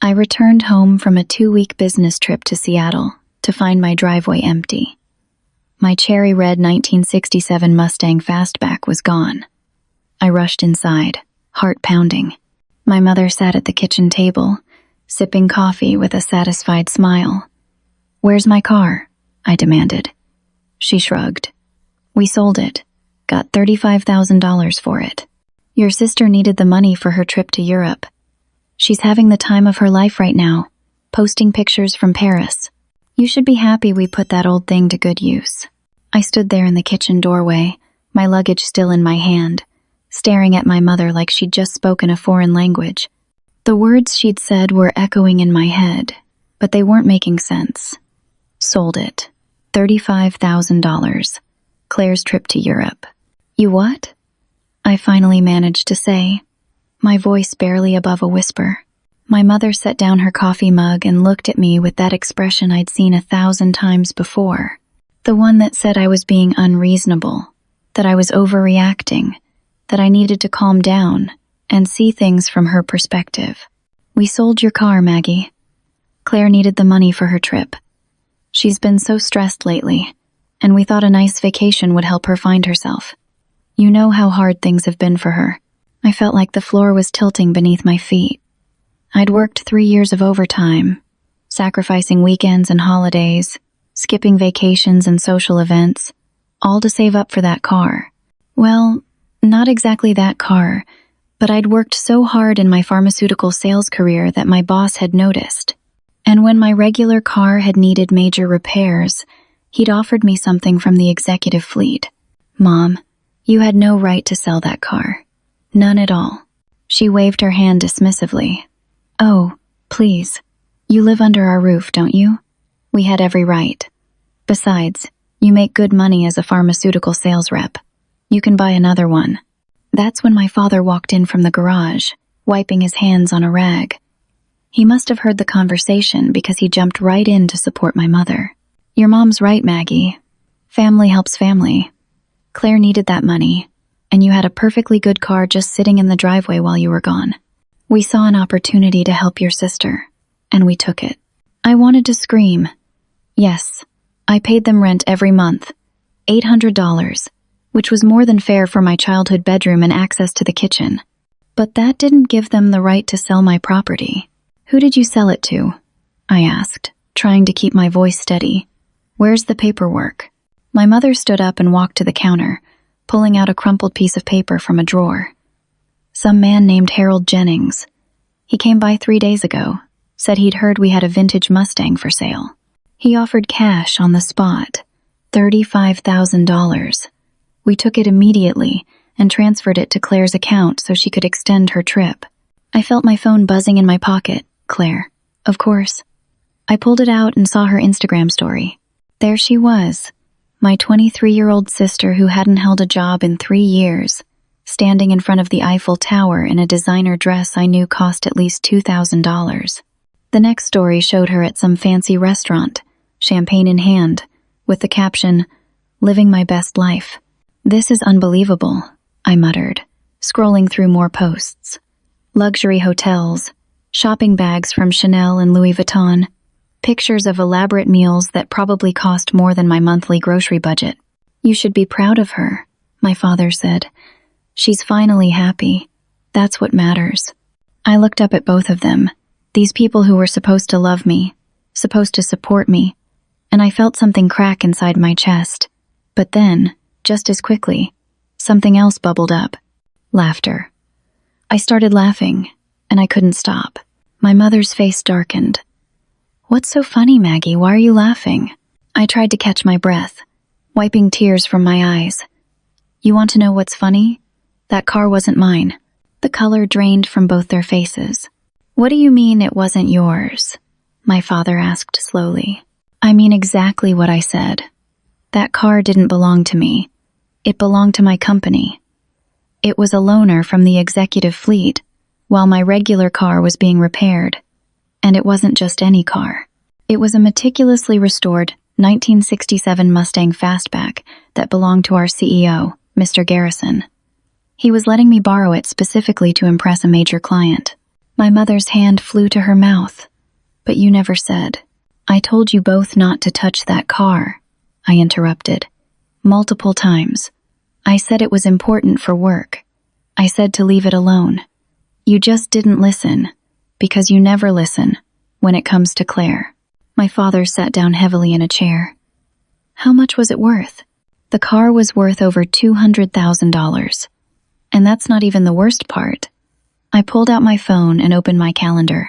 I returned home from a 2-week business trip to Seattle to find my driveway empty. My cherry red 1967 Mustang Fastback was gone. I rushed inside, heart pounding. My mother sat at the kitchen table, sipping coffee with a satisfied smile. "Where's my car?" I demanded. She shrugged. "We sold it. Got $35,000 for it. Your sister needed the money for her trip to Europe. She's having the time of her life right now, posting pictures from Paris. You should be happy we put that old thing to good use." I stood there in the kitchen doorway, my luggage still in my hand, staring at my mother like she'd just spoken a foreign language. The words she'd said were echoing in my head, but they weren't making sense. Sold it. $35,000. Claire's trip to Europe. "You what?" I finally managed to say, my voice barely above a whisper. My mother set down her coffee mug and looked at me with that expression I'd seen 1,000 times before. The one that said I was being unreasonable, that I was overreacting, that I needed to calm down and see things from her perspective. "We sold your car, Maggie. Claire needed the money for her trip. She's been so stressed lately, and we thought a nice vacation would help her find herself. You know how hard things have been for her." I felt like the floor was tilting beneath my feet. I'd worked 3 years of overtime, sacrificing weekends and holidays, skipping vacations and social events, all to save up for that car. Well, not exactly that car, but I'd worked so hard in my pharmaceutical sales career that my boss had noticed. And when my regular car had needed major repairs, he'd offered me something from the executive fleet. "Mom, you had no right to sell that car. None at all." She waved her hand dismissively. "Oh, please. You live under our roof, don't you? We had every right. Besides, you make good money as a pharmaceutical sales rep. You can buy another one." That's when my father walked in from the garage, wiping his hands on a rag. He must have heard the conversation because he jumped right in to support my mother. "Your mom's right, Maggie. Family helps family. Claire needed that money, and you had a perfectly good car just sitting in the driveway while you were gone. We saw an opportunity to help your sister, and we took it." I wanted to scream. Yes, I paid them rent every month, $800, which was more than fair for my childhood bedroom and access to the kitchen. But that didn't give them the right to sell my property. "Who did you sell it to?" I asked, trying to keep my voice steady. "Where's the paperwork?" My mother stood up and walked to the counter, pulling out a crumpled piece of paper from a drawer. "Some man named Harold Jennings. He came by 3 days ago, said he'd heard we had a vintage Mustang for sale. He offered cash on the spot, $35,000. We took it immediately and transferred it to Claire's account so she could extend her trip." I felt my phone buzzing in my pocket. Claire, of course. I pulled it out and saw her Instagram story. There she was, my 23-year-old sister who hadn't held a job in 3 years, standing in front of the Eiffel Tower in a designer dress I knew cost at least $2,000. The next story showed her at some fancy restaurant, champagne in hand, with the caption, "Living my best life." "This is unbelievable," I muttered, scrolling through more posts. Luxury hotels, shopping bags from Chanel and Louis Vuitton, pictures of elaborate meals that probably cost more than my monthly grocery budget. "You should be proud of her," my father said. "She's finally happy. That's what matters." I looked up at both of them, these people who were supposed to love me, supposed to support me, and I felt something crack inside my chest. But then, just as quickly, something else bubbled up. Laughter. I started laughing, and I couldn't stop. My mother's face darkened. "What's so funny, Maggie? Why are you laughing?" I tried to catch my breath, wiping tears from my eyes. "You want to know what's funny? That car wasn't mine." The color drained from both their faces. "What do you mean it wasn't yours?" my father asked slowly. "I mean exactly what I said. That car didn't belong to me. It belonged to my company. It was a loaner from the executive fleet, while my regular car was being repaired. And it wasn't just any car. It was a meticulously restored 1967 Mustang Fastback that belonged to our CEO, Mr. Garrison. He was letting me borrow it specifically to impress a major client. My mother's hand flew to her mouth. But you never said. I told you both not to touch that car, I interrupted. Multiple times. I said it was important for work. I said to leave it alone. You just didn't listen, because you never listen when it comes to Claire. My father sat down heavily in a chair. How much was it worth? The car was worth over $200,000. And that's not even the worst part. I pulled out my phone and opened my calendar.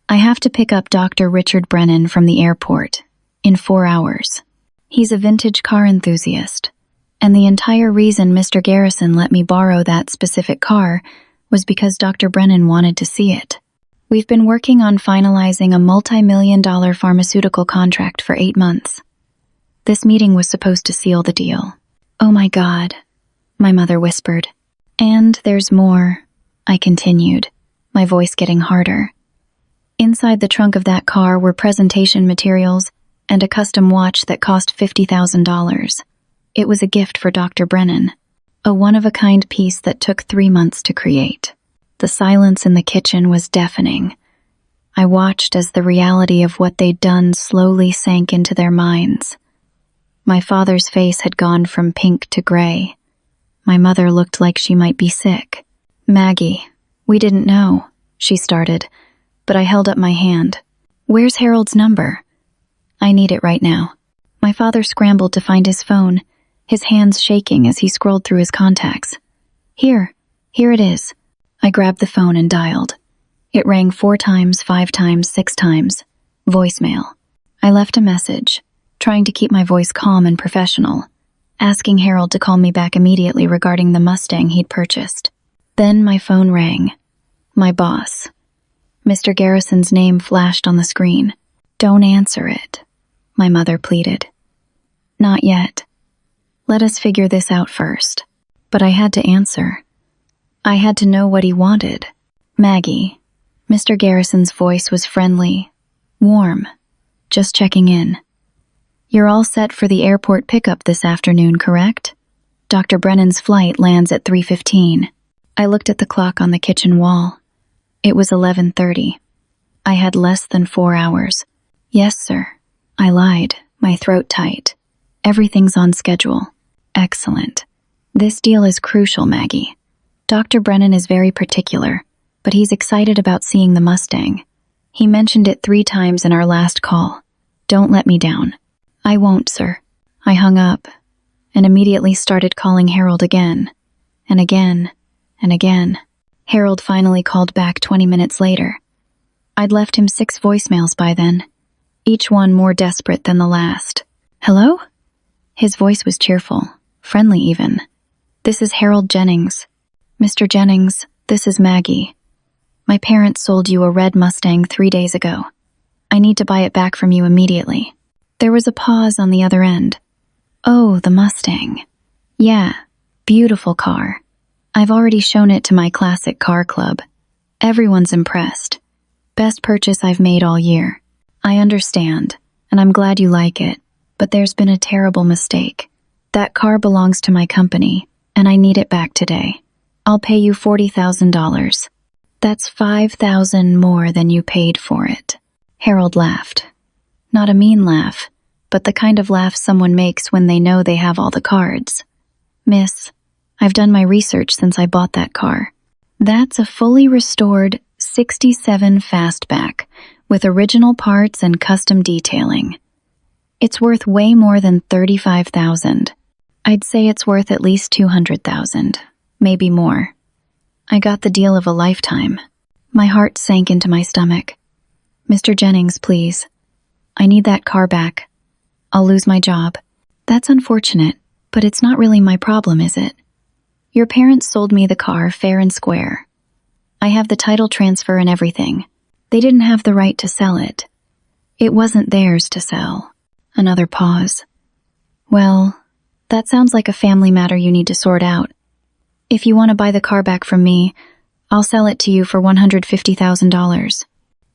I have to pick up Dr. Richard Brennan from the airport in 4 hours. He's a vintage car enthusiast, and the entire reason Mr. Garrison let me borrow that specific car was because Dr. Brennan wanted to see it. We've been working on finalizing a multi-million-dollar pharmaceutical contract for 8 months. This meeting was supposed to seal the deal. Oh my God, my mother whispered. And there's more, I continued, my voice getting harder. Inside the trunk of that car were presentation materials and a custom watch that cost $50,000. It was a gift for Dr. Brennan, a one-of-a-kind piece that took 3 months to create. The silence in the kitchen was deafening. I watched as the reality of what they'd done slowly sank into their minds. My father's face had gone from pink to gray. My mother looked like she might be sick. Maggie, we didn't know, she started, but I held up my hand. Where's Harold's number? I need it right now. My father scrambled to find his phone, his hands shaking as he scrolled through his contacts. Here it is. I grabbed the phone and dialed. It rang 4 times, 5 times, 6 times. Voicemail. I left a message, trying to keep my voice calm and professional, asking Harold to call me back immediately regarding the Mustang he'd purchased. Then my phone rang. My boss. Mr. Garrison's name flashed on the screen. Don't answer it, my mother pleaded. Not yet. Let us figure this out first. But I had to answer. I had to know what he wanted. Maggie. Mr. Garrison's voice was friendly, warm, just checking in. You're all set for the airport pickup this afternoon, correct? Dr. Brennan's flight lands at 3:15. I looked at the clock on the kitchen wall. It was 11:30. I had less than 4 hours. Yes, sir. I lied, my throat tight. Everything's on schedule. Excellent. This deal is crucial, Maggie. Dr. Brennan is very particular, but he's excited about seeing the Mustang. He mentioned it 3 times in our last call. Don't let me down. I won't, sir. I hung up and immediately started calling Harold again, and again, and again. Harold finally called back 20 minutes later. I'd left him 6 voicemails by then, each one more desperate than the last. Hello? His voice was cheerful, friendly even. This is Harold Jennings. Mr. Jennings, this is Maggie. My parents sold you a red Mustang 3 days ago. I need to buy it back from you immediately. There was a pause on the other end. Oh, the Mustang. Yeah, beautiful car. I've already shown it to my classic car club. Everyone's impressed. Best purchase I've made all year. I understand, and I'm glad you like it, but there's been a terrible mistake. That car belongs to my company, and I need it back today. I'll pay you $40,000. That's $5,000 more than you paid for it. Harold laughed. Not a mean laugh, but the kind of laugh someone makes when they know they have all the cards. Miss, I've done my research since I bought that car. That's a fully restored 67 Fastback with original parts and custom detailing. It's worth way more than $35,000. I'd say it's worth at least $200,000, maybe more. I got the deal of a lifetime. My heart sank into my stomach. Mr. Jennings, please. I need that car back. I'll lose my job. That's unfortunate, but it's not really my problem, is it? Your parents sold me the car fair and square. I have the title transfer and everything. They didn't have the right to sell it. It wasn't theirs to sell. Another pause. Well, that sounds like a family matter you need to sort out. If you want to buy the car back from me, I'll sell it to you for $150,000.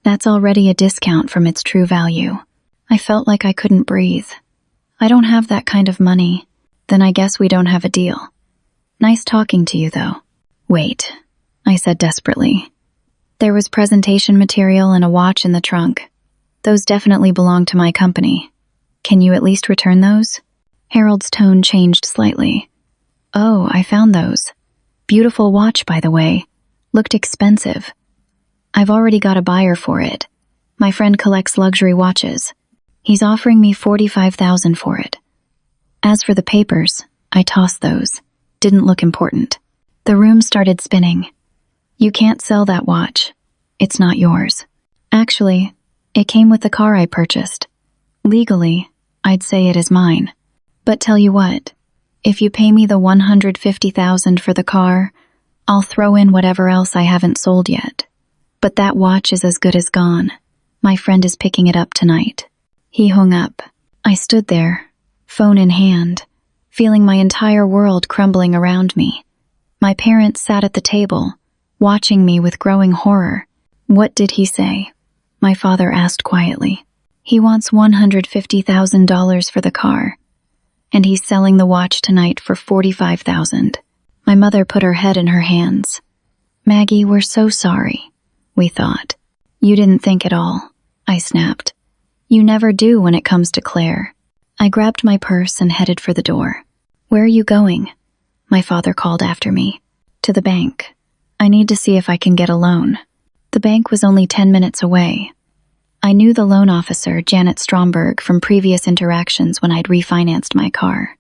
That's already a discount from its true value. I felt like I couldn't breathe. I don't have that kind of money. Then I guess we don't have a deal. Nice talking to you, though. Wait, I said desperately. There was presentation material and a watch in the trunk. Those definitely belong to my company. Can you at least return those? Harold's tone changed slightly. Oh, I found those. Beautiful watch, by the way. Looked expensive. I've already got a buyer for it. My friend collects luxury watches. He's offering me $45,000 for it. As for the papers, I tossed those. Didn't look important. The room started spinning. You can't sell that watch. It's not yours. Actually, it came with the car I purchased. Legally, I'd say it is mine. But tell you what, if you pay me the $150,000 for the car, I'll throw in whatever else I haven't sold yet. But that watch is as good as gone. My friend is picking it up tonight. He hung up. I stood there, phone in hand, feeling my entire world crumbling around me. My parents sat at the table, watching me with growing horror. What did he say? My father asked quietly. He wants $150,000 for the car, and he's selling the watch tonight for $45,000. My mother put her head in her hands. Maggie, we're so sorry, we thought. You didn't think at all, I snapped. You never do when it comes to Claire. I grabbed my purse and headed for the door. Where are you going? My father called after me. To the bank. I need to see if I can get a loan. The bank was only 10 minutes away. I knew the loan officer, Janet Stromberg, from previous interactions when I'd refinanced my car.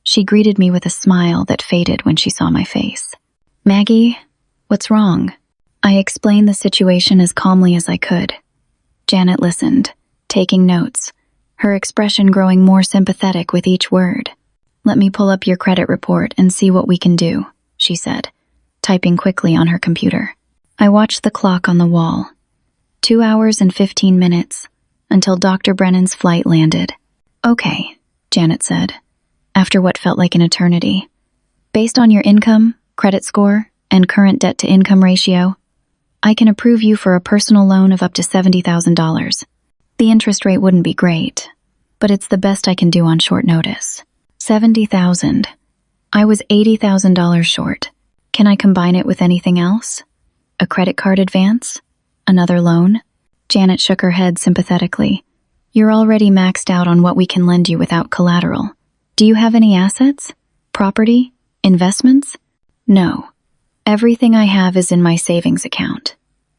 She greeted me with a smile that faded when she saw my face. Maggie, what's wrong? I explained the situation as calmly as I could. Janet listened, taking notes, her expression growing more sympathetic with each word. Let me pull up your credit report and see what we can do, she said, typing quickly on her computer. I watched the clock on the wall. 2 hours and 15 minutes, until Dr. Brennan's flight landed. Okay, Janet said, after what felt like an eternity. Based on your income, credit score, and current debt-to-income ratio, I can approve you for a personal loan of up to $70,000. The interest rate wouldn't be great, but it's the best I can do on short notice. $70,000. I was $80,000 short. Can I combine it with anything else? A credit card advance? Another loan? Janet shook her head sympathetically. You're already maxed out on what we can lend you without collateral. Do you have any assets? Property? Investments? No. Everything I have is in my savings account.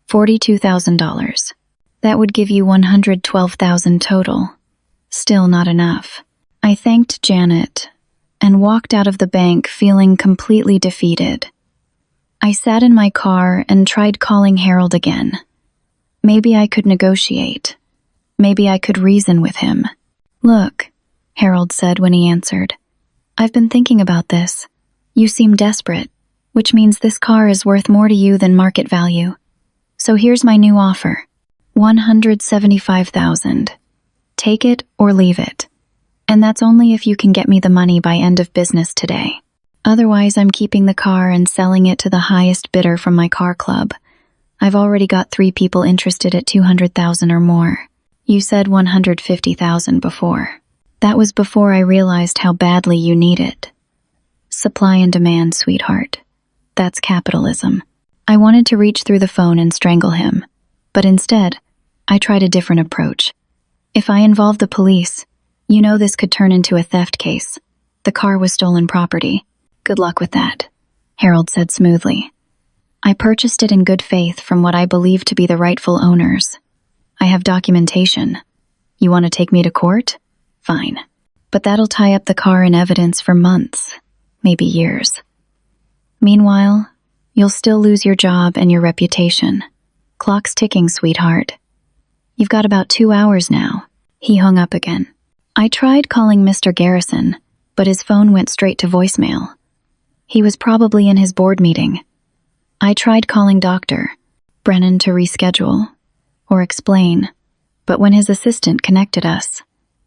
$42,000. That would give you $112,000 total. Still not enough. I thanked Janet and walked out of the bank feeling completely defeated. I sat in my car and tried calling Harold again. Maybe I could negotiate. Maybe I could reason with him. Look, Harold said when he answered. I've been thinking about this. You seem desperate, which means this car is worth more to you than market value. So here's my new offer. $175,000. Take it or leave it. And that's only if you can get me the money by end of business today. Otherwise, I'm keeping the car and selling it to the highest bidder from my car club. I've already got 3 people interested at $200,000 or more. You said $150,000 before. That was before I realized how badly you need it. Supply and demand, sweetheart. That's capitalism. I wanted to reach through the phone and strangle him, but instead, I tried a different approach. If I involved the police, you know this could turn into a theft case. The car was stolen property. Good luck with that, Harold said smoothly. I purchased it in good faith from what I believe to be the rightful owners. I have documentation. You want to take me to court? Fine. But that'll tie up the car in evidence for months, maybe years. Meanwhile, you'll still lose your job and your reputation. Clock's ticking, sweetheart. You've got about 2 hours now. He hung up again. I tried calling Mr. Garrison, but his phone went straight to voicemail. He was probably in his board meeting. I tried calling Dr. Brennan to reschedule or explain, but when his assistant connected us,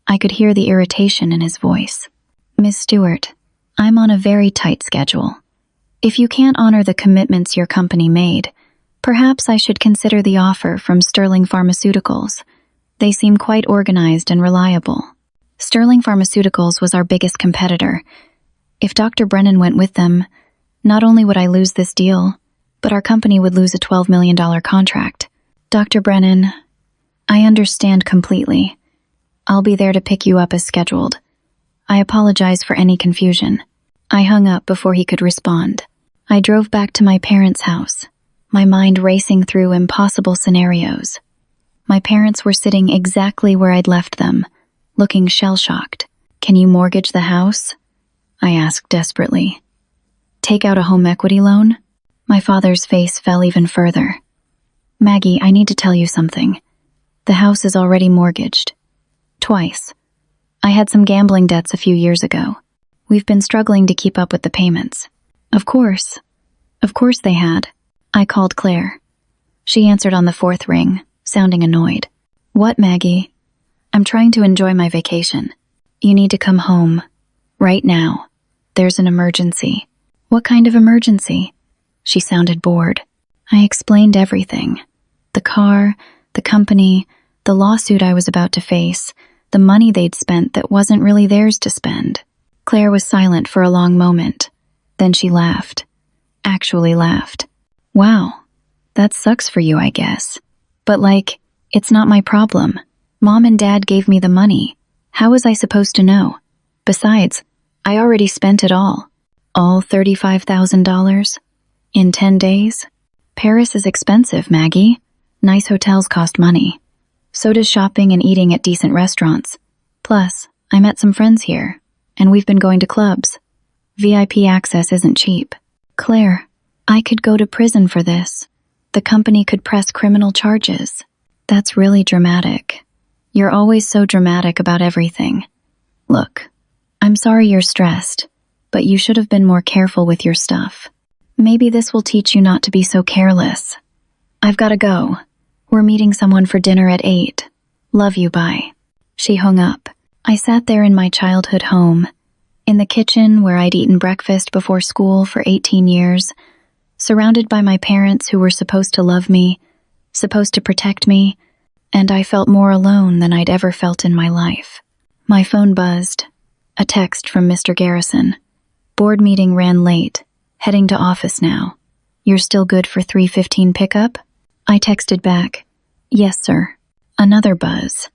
I could hear the irritation in his voice. Miss Stewart, I'm on a very tight schedule. If you can't honor the commitments your company made, perhaps I should consider the offer from Sterling Pharmaceuticals. They seem quite organized and reliable. Sterling Pharmaceuticals was our biggest competitor. If Dr. Brennan went with them, not only would I lose this deal, but our company would lose a $12 million contract. Dr. Brennan, I understand completely. I'll be there to pick you up as scheduled. I apologize for any confusion. I hung up before he could respond. I drove back to my parents' house, my mind racing through impossible scenarios. My parents were sitting exactly where I'd left them, looking shell-shocked. "Can you mortgage the house?" I asked desperately. "Take out a home equity loan?" My father's face fell even further. "Maggie, I need to tell you something. The house is already mortgaged. Twice. I had some gambling debts a few years ago. We've been struggling to keep up with the payments." Of course they had. I called Claire. She answered on the fourth ring, sounding annoyed. "What, Maggie? I'm trying to enjoy my vacation. You need to come home. Right now. There's an emergency." "What kind of emergency?" She sounded bored. I explained everything. The car, the company, the lawsuit I was about to face, the money they'd spent that wasn't really theirs to spend. Claire was silent for a long moment. Then she laughed. Actually laughed. "Wow, that sucks for you, I guess. But it's not my problem. Mom and Dad gave me the money. How was I supposed to know? Besides, I already spent it all. All $35,000? In 10 days? Paris is expensive, Maggie. Nice hotels cost money. So does shopping and eating at decent restaurants. Plus, I met some friends here, and we've been going to clubs. VIP access isn't cheap." "Claire, I could go to prison for this. The company could press criminal charges." "That's really dramatic. You're always so dramatic about everything. Look, I'm sorry you're stressed, but you should have been more careful with your stuff. Maybe this will teach you not to be so careless. I've gotta go. We're meeting someone for dinner at 8. Love you, bye." She hung up. I sat there in my childhood home, in the kitchen where I'd eaten breakfast before school for 18 years, surrounded by my parents who were supposed to love me, supposed to protect me, and I felt more alone than I'd ever felt in my life. My phone buzzed. A text from Mr. Garrison. "Board meeting ran late. Heading to office now. You're still good for 3:15 pickup?" I texted back, "Yes, sir." Another buzz.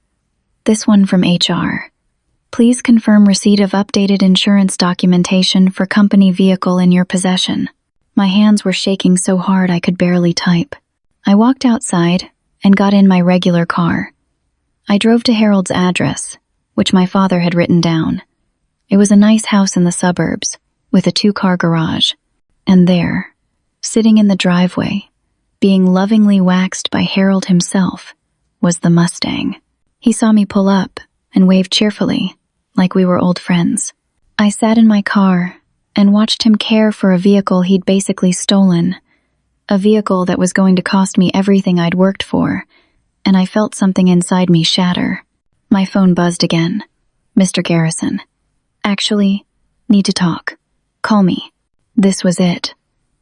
This one from HR. "Please confirm receipt of updated insurance documentation for company vehicle in your possession." My hands were shaking so hard I could barely type. I walked outside and got in my regular car. I drove to Harold's address, which my father had written down. It was a nice house in the suburbs, with a 2-car garage. And there, sitting in the driveway, being lovingly waxed by Harold himself, was the Mustang. He saw me pull up and waved cheerfully, like we were old friends. I sat in my car and watched him care for a vehicle he'd basically stolen, a vehicle that was going to cost me everything I'd worked for, and I felt something inside me shatter. My phone buzzed again. "Mr. Garrison. Actually, need to talk. Call me." This was it.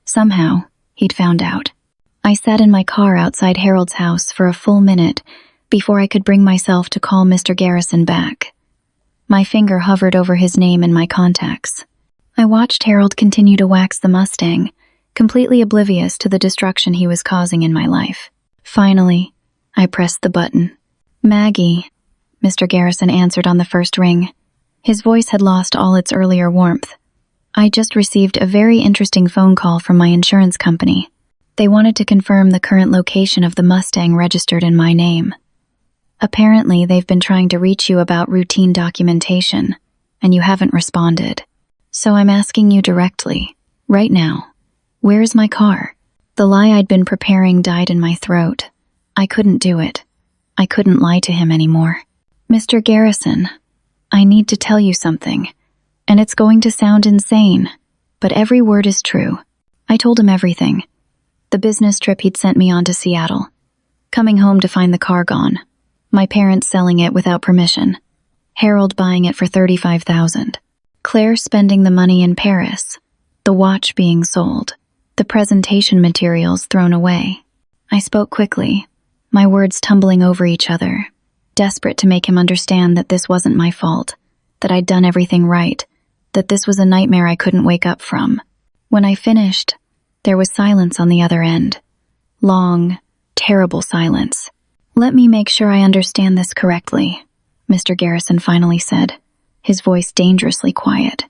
Somehow, he'd found out. I sat in my car outside Harold's house for a full minute before I could bring myself to call Mr. Garrison back. My finger hovered over his name in my contacts. I watched Harold continue to wax the Mustang, completely oblivious to the destruction he was causing in my life. Finally, I pressed the button. "Maggie," Mr. Garrison answered on the first ring. His voice had lost all its earlier warmth. "I just received a very interesting phone call from my insurance company. They wanted to confirm the current location of the Mustang registered in my name. Apparently, they've been trying to reach you about routine documentation, and you haven't responded. So I'm asking you directly, right now, where's my car?" The lie I'd been preparing died in my throat. I couldn't do it. I couldn't lie to him anymore. "Mr. Garrison, I need to tell you something, and it's going to sound insane, but every word is true." I told him everything. The business trip he'd sent me on to Seattle. Coming home to find the car gone. My parents selling it without permission. Harold buying it for $35,000. Claire spending the money in Paris. The watch being sold. The presentation materials thrown away. I spoke quickly, my words tumbling over each other, desperate to make him understand that this wasn't my fault, that I'd done everything right, that this was a nightmare I couldn't wake up from. When I finished, There was silence on the other end. Long, terrible silence. "Let me make sure I understand this correctly," Mr. Garrison finally said, his voice dangerously quiet.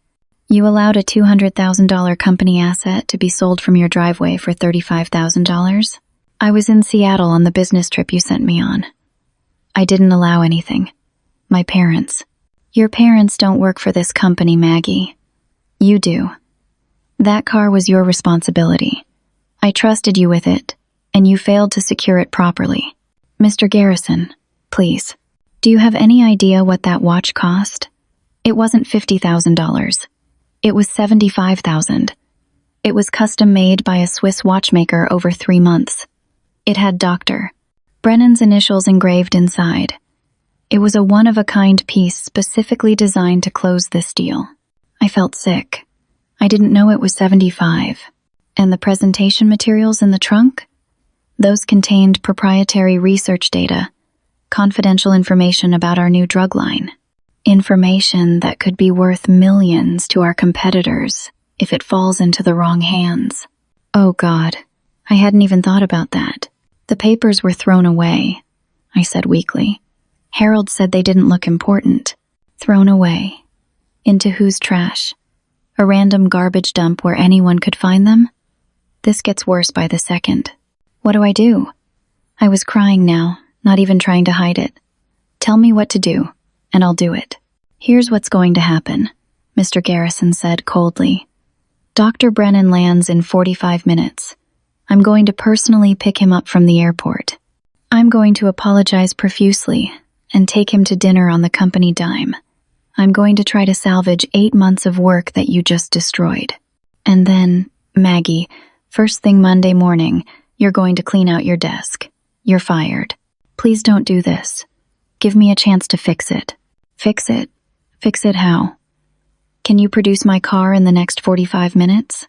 "You allowed a $200,000 company asset to be sold from your driveway for $35,000? I was in Seattle on the business trip you sent me on. I didn't allow anything. My parents. Your parents don't work for this company, Maggie. You do. That car was your responsibility. I trusted you with it, and you failed to secure it properly. Mr. Garrison, please, do you have any idea what that watch cost? It wasn't $50,000. It was $75,000. It was custom made by a Swiss watchmaker over 3 months. It had Dr. Brennan's initials engraved inside. It was a one-of-a-kind piece specifically designed to close this deal. I felt sick. I didn't know it was 75. And the presentation materials in the trunk? Those contained proprietary research data, confidential information about our new drug line. Information that could be worth millions to our competitors if it falls into the wrong hands. Oh God, I hadn't even thought about that. The papers were thrown away, I said weakly. Harold said they didn't look important. Thrown away. Into whose trash? A random garbage dump where anyone could find them? This gets worse by the second. What do I do? I was crying now, not even trying to hide it. Tell me what to do, and I'll do it. Here's what's going to happen, Mr. Garrison said coldly. Dr. Brennan lands in 45 minutes. I'm going to personally pick him up from the airport. I'm going to apologize profusely and take him to dinner on the company dime. I'm going to try to salvage 8 months of work that you just destroyed. And then, Maggie, first thing Monday morning, you're going to clean out your desk. You're fired. Please don't do this. Give me a chance to fix it. Fix it? Fix it how? Can you produce my car in the next 45 minutes?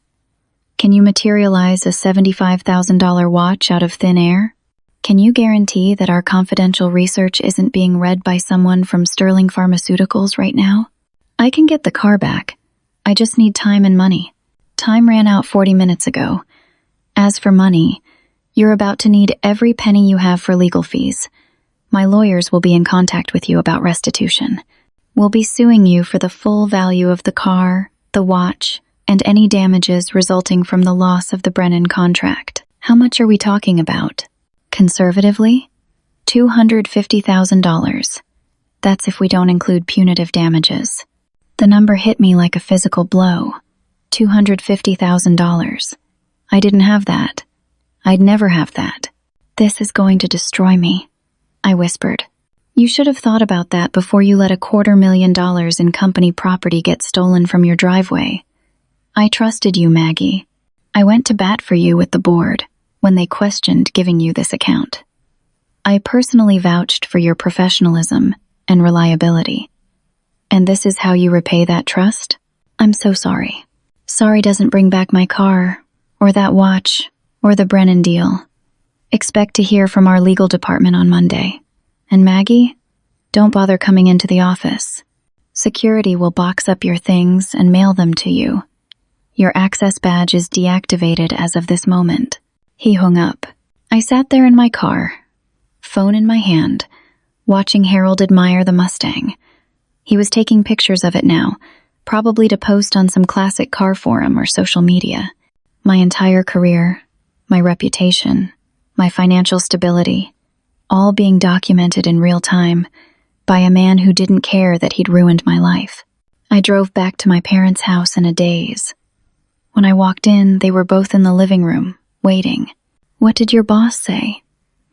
Can you materialize a $75,000 watch out of thin air? Can you guarantee that our confidential research isn't being read by someone from Sterling Pharmaceuticals right now? I can get the car back. I just need time and money. Time ran out 40 minutes ago. As for money, you're about to need every penny you have for legal fees. My lawyers will be in contact with you about restitution. We'll be suing you for the full value of the car, the watch, and any damages resulting from the loss of the Brennan contract. How much are we talking about? Conservatively, $250,000. That's if we don't include punitive damages. The number hit me like a physical blow. $250,000. I didn't have that. I'd never have that. This is going to destroy me, I whispered. You should have thought about that before you let $250,000 in company property get stolen from your driveway. I trusted you, Maggie. I went to bat for you with the board when they questioned giving you this account. I personally vouched for your professionalism and reliability. And this is how you repay that trust? I'm so sorry. Sorry doesn't bring back my car, or that watch, or the Brennan deal. Expect to hear from our legal department on Monday. And Maggie, don't bother coming into the office. Security will box up your things and mail them to you. Your access badge is deactivated as of this moment. He hung up. I sat there in my car, phone in my hand, watching Harold admire the Mustang. He was taking pictures of it now, probably to post on some classic car forum or social media. My entire career, my reputation, my financial stability, all being documented in real time by a man who didn't care that he'd ruined my life. I drove back to my parents' house in a daze. When I walked in, they were both in the living room, waiting. What did your boss say?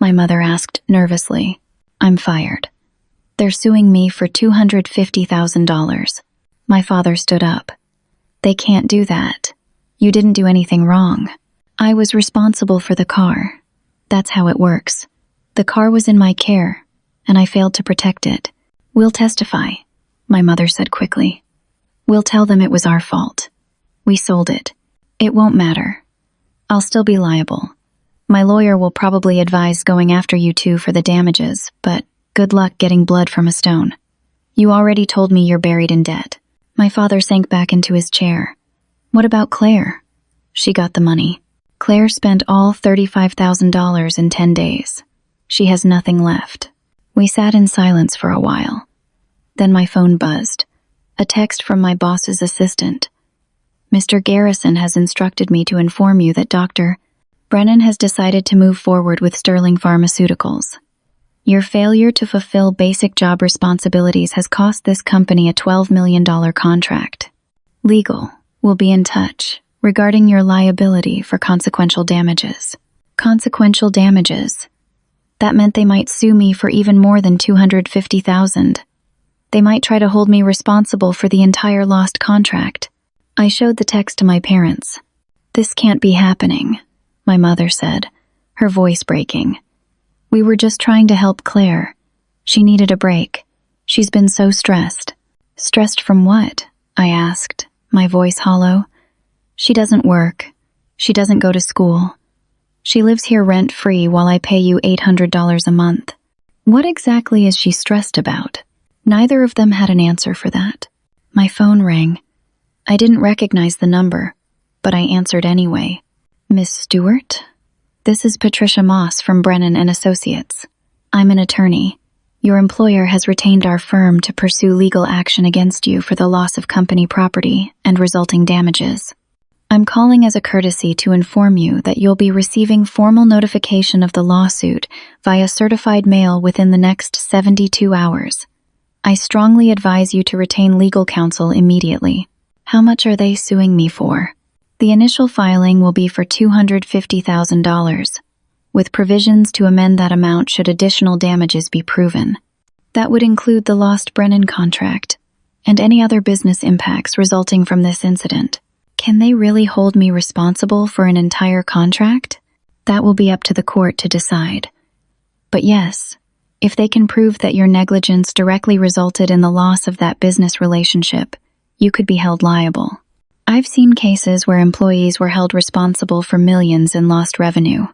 My mother asked nervously. I'm fired. They're suing me for $250,000. My father stood up. They can't do that. You didn't do anything wrong. I was responsible for the car. That's how it works. The car was in my care, and I failed to protect it. We'll testify, my mother said quickly. We'll tell them it was our fault. We sold it. It won't matter. I'll still be liable. My lawyer will probably advise going after you two for the damages, but good luck getting blood from a stone. You already told me you're buried in debt. My father sank back into his chair. What about Claire? She got the money. Claire spent all $35,000 in 10 days. She has nothing left. We sat in silence for a while. Then my phone buzzed. A text from my boss's assistant. Mr. Garrison has instructed me to inform you that Dr. Brennan has decided to move forward with Sterling Pharmaceuticals. Your failure to fulfill basic job responsibilities has cost this company a $12 million contract. Legal will be in touch regarding your liability for consequential damages. Consequential damages. That meant they might sue me for even more than $250,000. They might try to hold me responsible for the entire lost contract. I showed the text to my parents. This can't be happening, my mother said, her voice breaking. We were just trying to help Claire. She needed a break. She's been so stressed. Stressed from what? I asked, my voice hollow. She doesn't work. She doesn't go to school. She lives here rent-free while I pay you $800 a month. What exactly is she stressed about? Neither of them had an answer for that. My phone rang. I didn't recognize the number, but I answered anyway. Miss Stewart? This is Patricia Moss from Brennan and Associates. I'm an attorney. Your employer has retained our firm to pursue legal action against you for the loss of company property and resulting damages. I'm calling as a courtesy to inform you that you'll be receiving formal notification of the lawsuit via certified mail within the next 72 hours. I strongly advise you to retain legal counsel immediately. How much are they suing me for? The initial filing will be for $250,000, with provisions to amend that amount should additional damages be proven. That would include the lost Brennan contract and any other business impacts resulting from this incident. Can they really hold me responsible for an entire contract? That will be up to the court to decide. But yes, if they can prove that your negligence directly resulted in the loss of that business relationship, you could be held liable. I've seen cases where employees were held responsible for millions in lost revenue.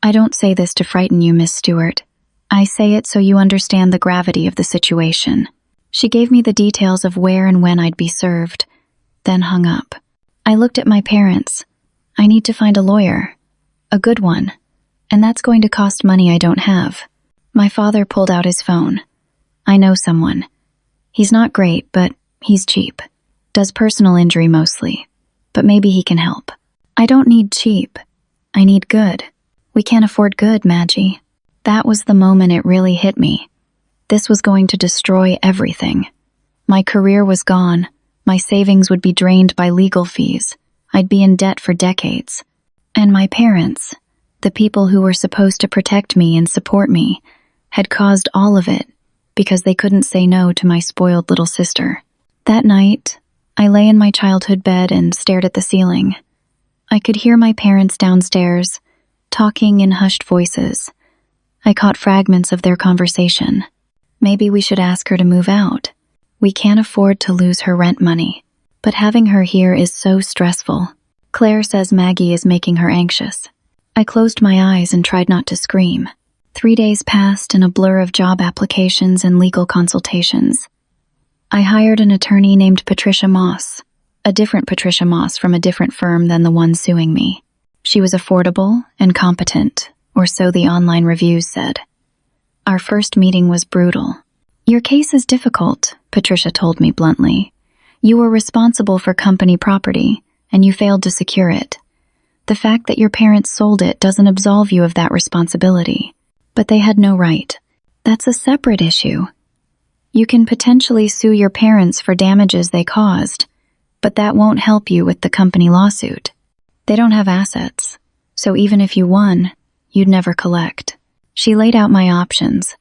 I don't say this to frighten you, Miss Stewart. I say it so you understand the gravity of the situation. She gave me the details of where and when I'd be served, then hung up. I looked at my parents. I need to find a lawyer. A good one. And that's going to cost money I don't have. My father pulled out his phone. I know someone. He's not great, but he's cheap. Does personal injury mostly. But maybe he can help. I don't need cheap. I need good. We can't afford good, Maggie. That was the moment it really hit me. This was going to destroy everything. My career was gone. My savings would be drained by legal fees. I'd be in debt for decades. And my parents, the people who were supposed to protect me and support me, had caused all of it because they couldn't say no to my spoiled little sister. That night, I lay in my childhood bed and stared at the ceiling. I could hear my parents downstairs, talking in hushed voices. I caught fragments of their conversation. Maybe we should ask her to move out. We can't afford to lose her rent money. But having her here is so stressful. Claire says Maggie is making her anxious. I closed my eyes and tried not to scream. 3 days passed in a blur of job applications and legal consultations. I hired an attorney named Patricia Moss, a different Patricia Moss from a different firm than the one suing me. She was affordable and competent, or so the online reviews said. Our first meeting was brutal. Your case is difficult, Patricia told me bluntly. You were responsible for company property, and you failed to secure it. The fact that your parents sold it doesn't absolve you of that responsibility. But they had no right. That's a separate issue. You can potentially sue your parents for damages they caused, but that won't help you with the company lawsuit. They don't have assets, so even if you won, you'd never collect. She laid out my options.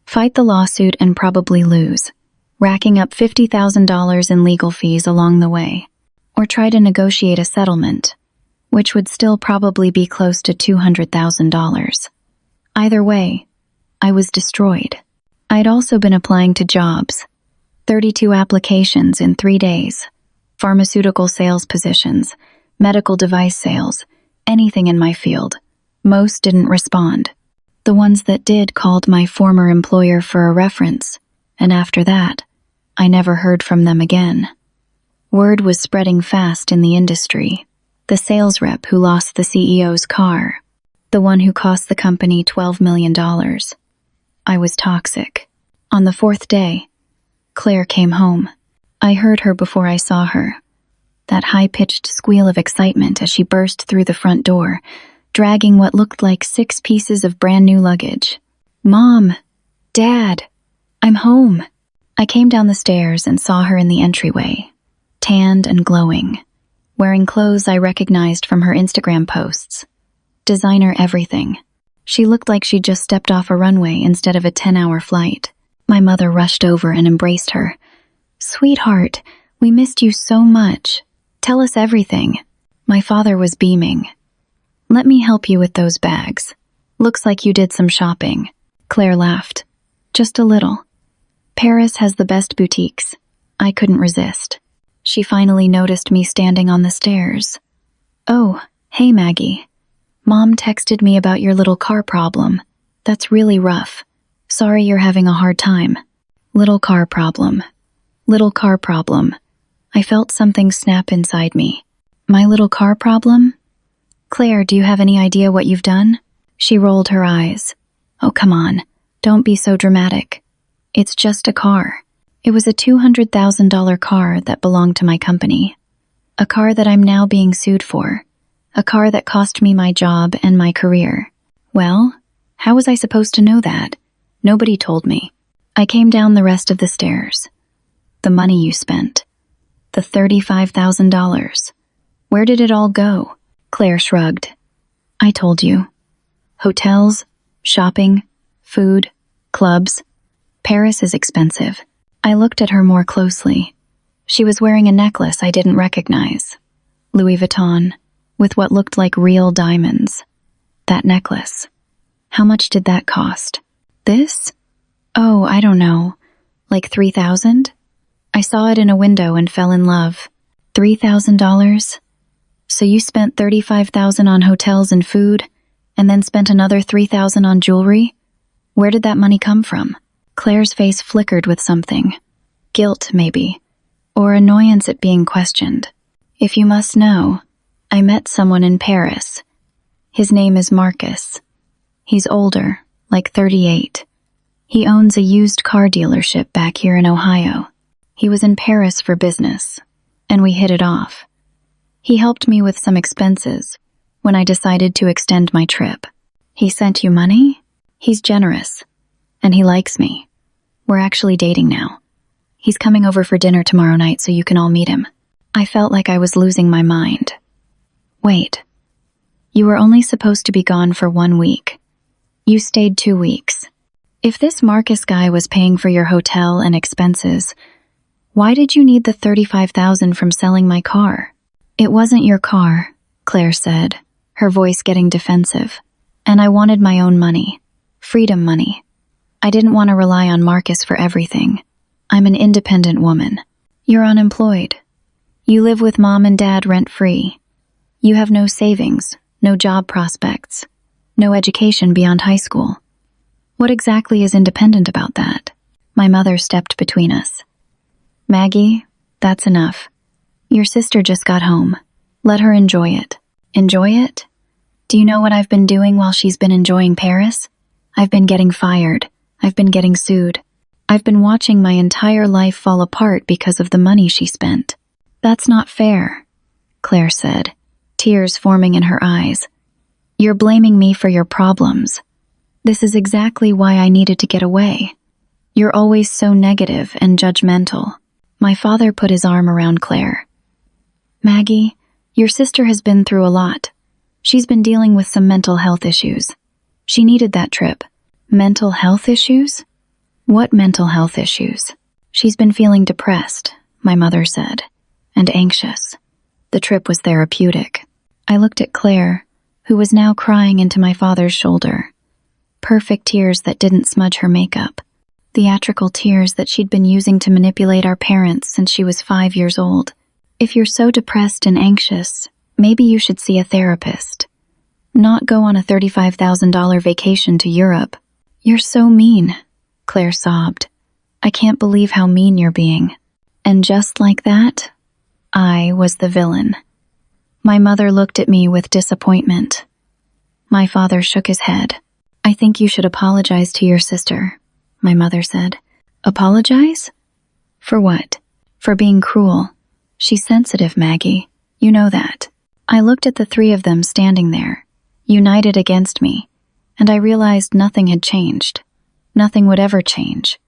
Fight the lawsuit and probably lose, racking up $50,000 in legal fees along the way. Or try to negotiate a settlement, which would still probably be close to $200,000. Either way, I was destroyed. I'd also been applying to jobs. 32 applications in 3 days. Pharmaceutical sales positions, medical device sales, anything in my field. Most didn't respond. The ones that did called my former employer for a reference, and after that, I never heard from them again. Word was spreading fast in the industry. The sales rep who lost the CEO's car. The one who cost the company $12 million. I was toxic. On the fourth day, Claire came home. I heard her before I saw her. That high-pitched squeal of excitement as she burst through the front door, dragging what looked like 6 pieces of brand-new luggage. "Mom! Dad! I'm home!" I came down the stairs and saw her in the entryway, tanned and glowing, wearing clothes I recognized from her Instagram posts. Designer everything. She looked like she'd just stepped off a runway instead of a 10-hour flight. My mother rushed over and embraced her. "Sweetheart, we missed you so much. Tell us everything." My father was beaming. "Let me help you with those bags. Looks like you did some shopping." Claire laughed. "Just a little. Paris has the best boutiques." I couldn't resist. She finally noticed me standing on the stairs. "Oh, hey Maggie. Mom texted me about your little car problem. That's really rough. Sorry you're having a hard time." Little car problem. Little car problem. I felt something snap inside me. My little car problem? "Claire, do you have any idea what you've done?" She rolled her eyes. "Oh, come on. Don't be so dramatic. It's just a car." It was a $200,000 car that belonged to my company. A car that I'm now being sued for. A car that cost me my job and my career. Well, how was I supposed to know that? Nobody told me. I came down the rest of the stairs. "The money you spent. The $35,000. Where did it all go?" Claire shrugged. "I told you. Hotels, shopping, food, clubs. Paris is expensive." I looked at her more closely. She was wearing a necklace I didn't recognize. Louis Vuitton, with what looked like real diamonds. That necklace. How much did that cost? This? Oh, I don't know. Like $3,000? I saw it in a window and fell in love. $3,000? So you spent $35,000 on hotels and food, and then spent another $3,000 on jewelry? Where did that money come from? Claire's face flickered with something. Guilt, maybe. Or annoyance at being questioned. "If you must know, I met someone in Paris. His name is Marcus. He's older, like 38. He owns a used car dealership back here in Ohio. He was in Paris for business, and we hit it off. He helped me with some expenses when I decided to extend my trip." "He sent you money?" "He's generous, and he likes me. We're actually dating now. He's coming over for dinner tomorrow night so you can all meet him." I felt like I was losing my mind. Wait. You were only supposed to be gone for 1 week. You stayed 2 weeks. If this Marcus guy was paying for your hotel and expenses, why did you need the $35,000 from selling my car? "It wasn't your car," Claire said, her voice getting defensive. "And I wanted my own money. Freedom money. I didn't want to rely on Marcus for everything. I'm an independent woman. You're unemployed. You live with mom and dad rent-free. You have no savings, no job prospects, no education beyond high school. What exactly is independent about that?" My mother stepped between us. "Maggie, that's enough. Your sister just got home. Let her enjoy it." "Enjoy it? Do you know what I've been doing while she's been enjoying Paris? I've been getting fired. I've been getting sued. I've been watching my entire life fall apart because of the money she spent." "That's not fair," Claire said, tears forming in her eyes. "You're blaming me for your problems. This is exactly why I needed to get away. You're always so negative and judgmental." My father put his arm around Claire. "Maggie, your sister has been through a lot. She's been dealing with some mental health issues. She needed that trip." "Mental health issues? What mental health issues?" "She's been feeling depressed," my mother said, "and anxious. The trip was therapeutic." I looked at Claire, who was now crying into my father's shoulder. Perfect tears that didn't smudge her makeup. Theatrical tears that she'd been using to manipulate our parents since she was 5 years old. "If you're so depressed and anxious, maybe you should see a therapist. Not go on a $35,000 vacation to Europe." "You're so mean," Claire sobbed. "I can't believe how mean you're being." And just like that, I was the villain. My mother looked at me with disappointment. My father shook his head. "I think you should apologize to your sister," my mother said. "Apologize? For what?" "For being cruel. She's sensitive, Maggie. You know that." I looked at the three of them standing there, united against me, and I realized nothing had changed. Nothing would ever change.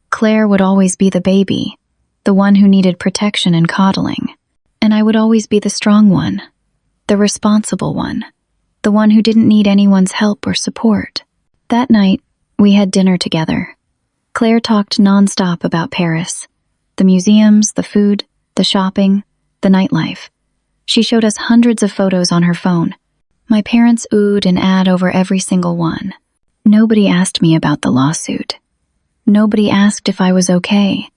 Claire would always be the baby, the one who needed protection and coddling. And I would always be the strong one, the responsible one, the one who didn't need anyone's help or support. That night, we had dinner together. Claire talked nonstop about Paris, the museums, the food, the shopping, the nightlife. She showed us hundreds of photos on her phone. My parents oohed and ahed over every single one. Nobody asked me about the lawsuit. Nobody asked if I was okay.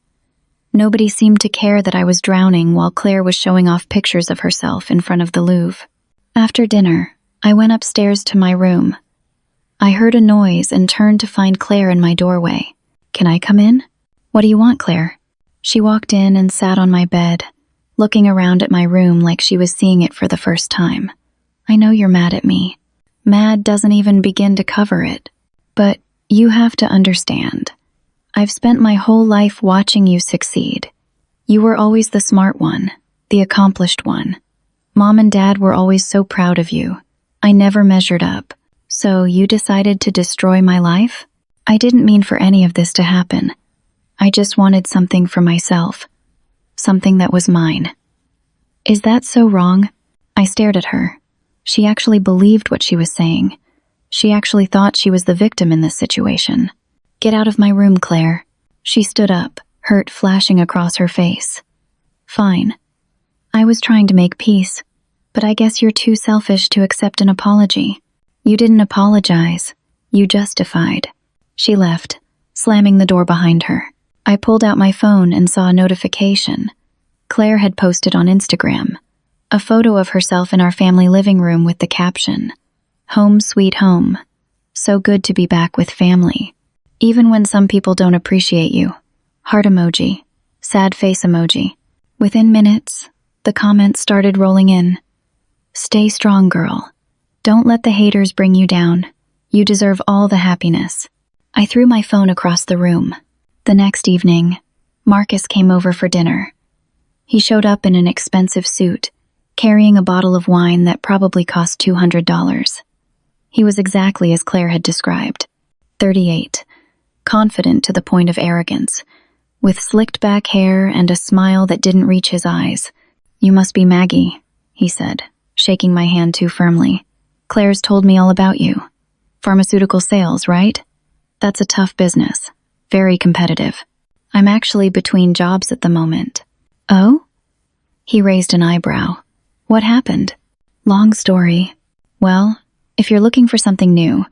Nobody seemed to care that I was drowning while Claire was showing off pictures of herself in front of the Louvre. After dinner, I went upstairs to my room. I heard a noise and turned to find Claire in my doorway. "Can I come in?" "What do you want, Claire?" She walked in and sat on my bed, looking around at my room like she was seeing it for the first time. "I know you're mad at me. Mad doesn't even begin to cover it. But you have to understand. I've spent my whole life watching you succeed. You were always the smart one, the accomplished one. Mom and Dad were always so proud of you. I never measured up. So you decided to destroy my life? I didn't mean for any of this to happen. I just wanted something for myself. Something that was mine. Is that so wrong?" I stared at her. She actually believed what she was saying. She actually thought she was the victim in this situation. "Get out of my room, Claire." She stood up, hurt flashing across her face. "Fine. I was trying to make peace, but I guess you're too selfish to accept an apology. You didn't apologize. You justified." She left, slamming the door behind her. I pulled out my phone and saw a notification. Claire had posted on Instagram a photo of herself in our family living room with the caption, "Home sweet home. So good to be back with family. Even when some people don't appreciate you." Heart emoji. Sad face emoji. Within minutes, the comments started rolling in. "Stay strong, girl. Don't let the haters bring you down. You deserve all the happiness." I threw my phone across the room. The next evening, Marcus came over for dinner. He showed up in an expensive suit, carrying a bottle of wine that probably cost $200. He was exactly as Claire had described. 38. Confident to the point of arrogance, with slicked back hair and a smile that didn't reach his eyes. "You must be Maggie," he said, shaking my hand too firmly. "Claire's told me all about you. Pharmaceutical sales, right? That's a tough business. Very competitive. I'm actually between jobs at the moment." "Oh?" He raised an eyebrow. "What happened?" "Long story. Well, if you're looking for something new,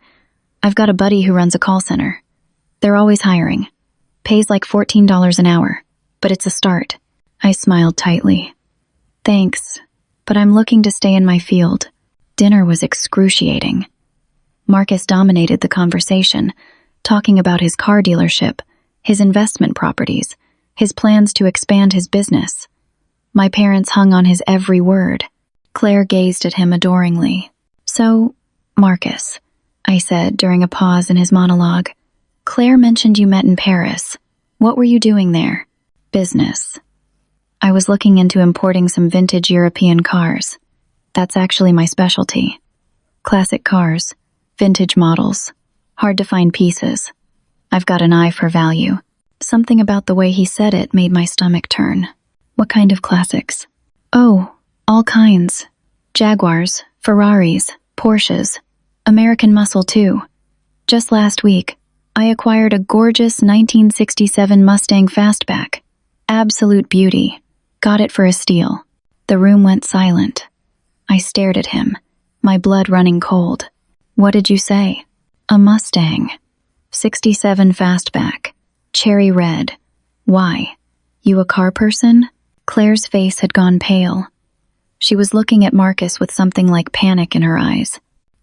I've got a buddy who runs a call center. They're always hiring. Pays like $14 an hour, but it's a start." I smiled tightly. "Thanks, but I'm looking to stay in my field." Dinner was excruciating. Marcus dominated the conversation, talking about his car dealership, his investment properties, his plans to expand his business. My parents hung on his every word. Claire gazed at him adoringly. "So, Marcus," I said during a pause in his monologue, "Claire mentioned you met in Paris. What were you doing there?" "Business. I was looking into importing some vintage European cars. That's actually my specialty. Classic cars, vintage models, hard to find pieces. I've got an eye for value." Something about the way he said it made my stomach turn. "What kind of classics?" "Oh, all kinds. Jaguars, Ferraris, Porsches, American muscle too. Just last week, I acquired a gorgeous 1967 Mustang Fastback. Absolute beauty. Got it for a steal." The room went silent. I stared at him, my blood running cold. "What did you say?" "A Mustang. 67 Fastback. Cherry red. Why? You a car person?" Claire's face had gone pale. She was looking at Marcus with something like panic in her eyes.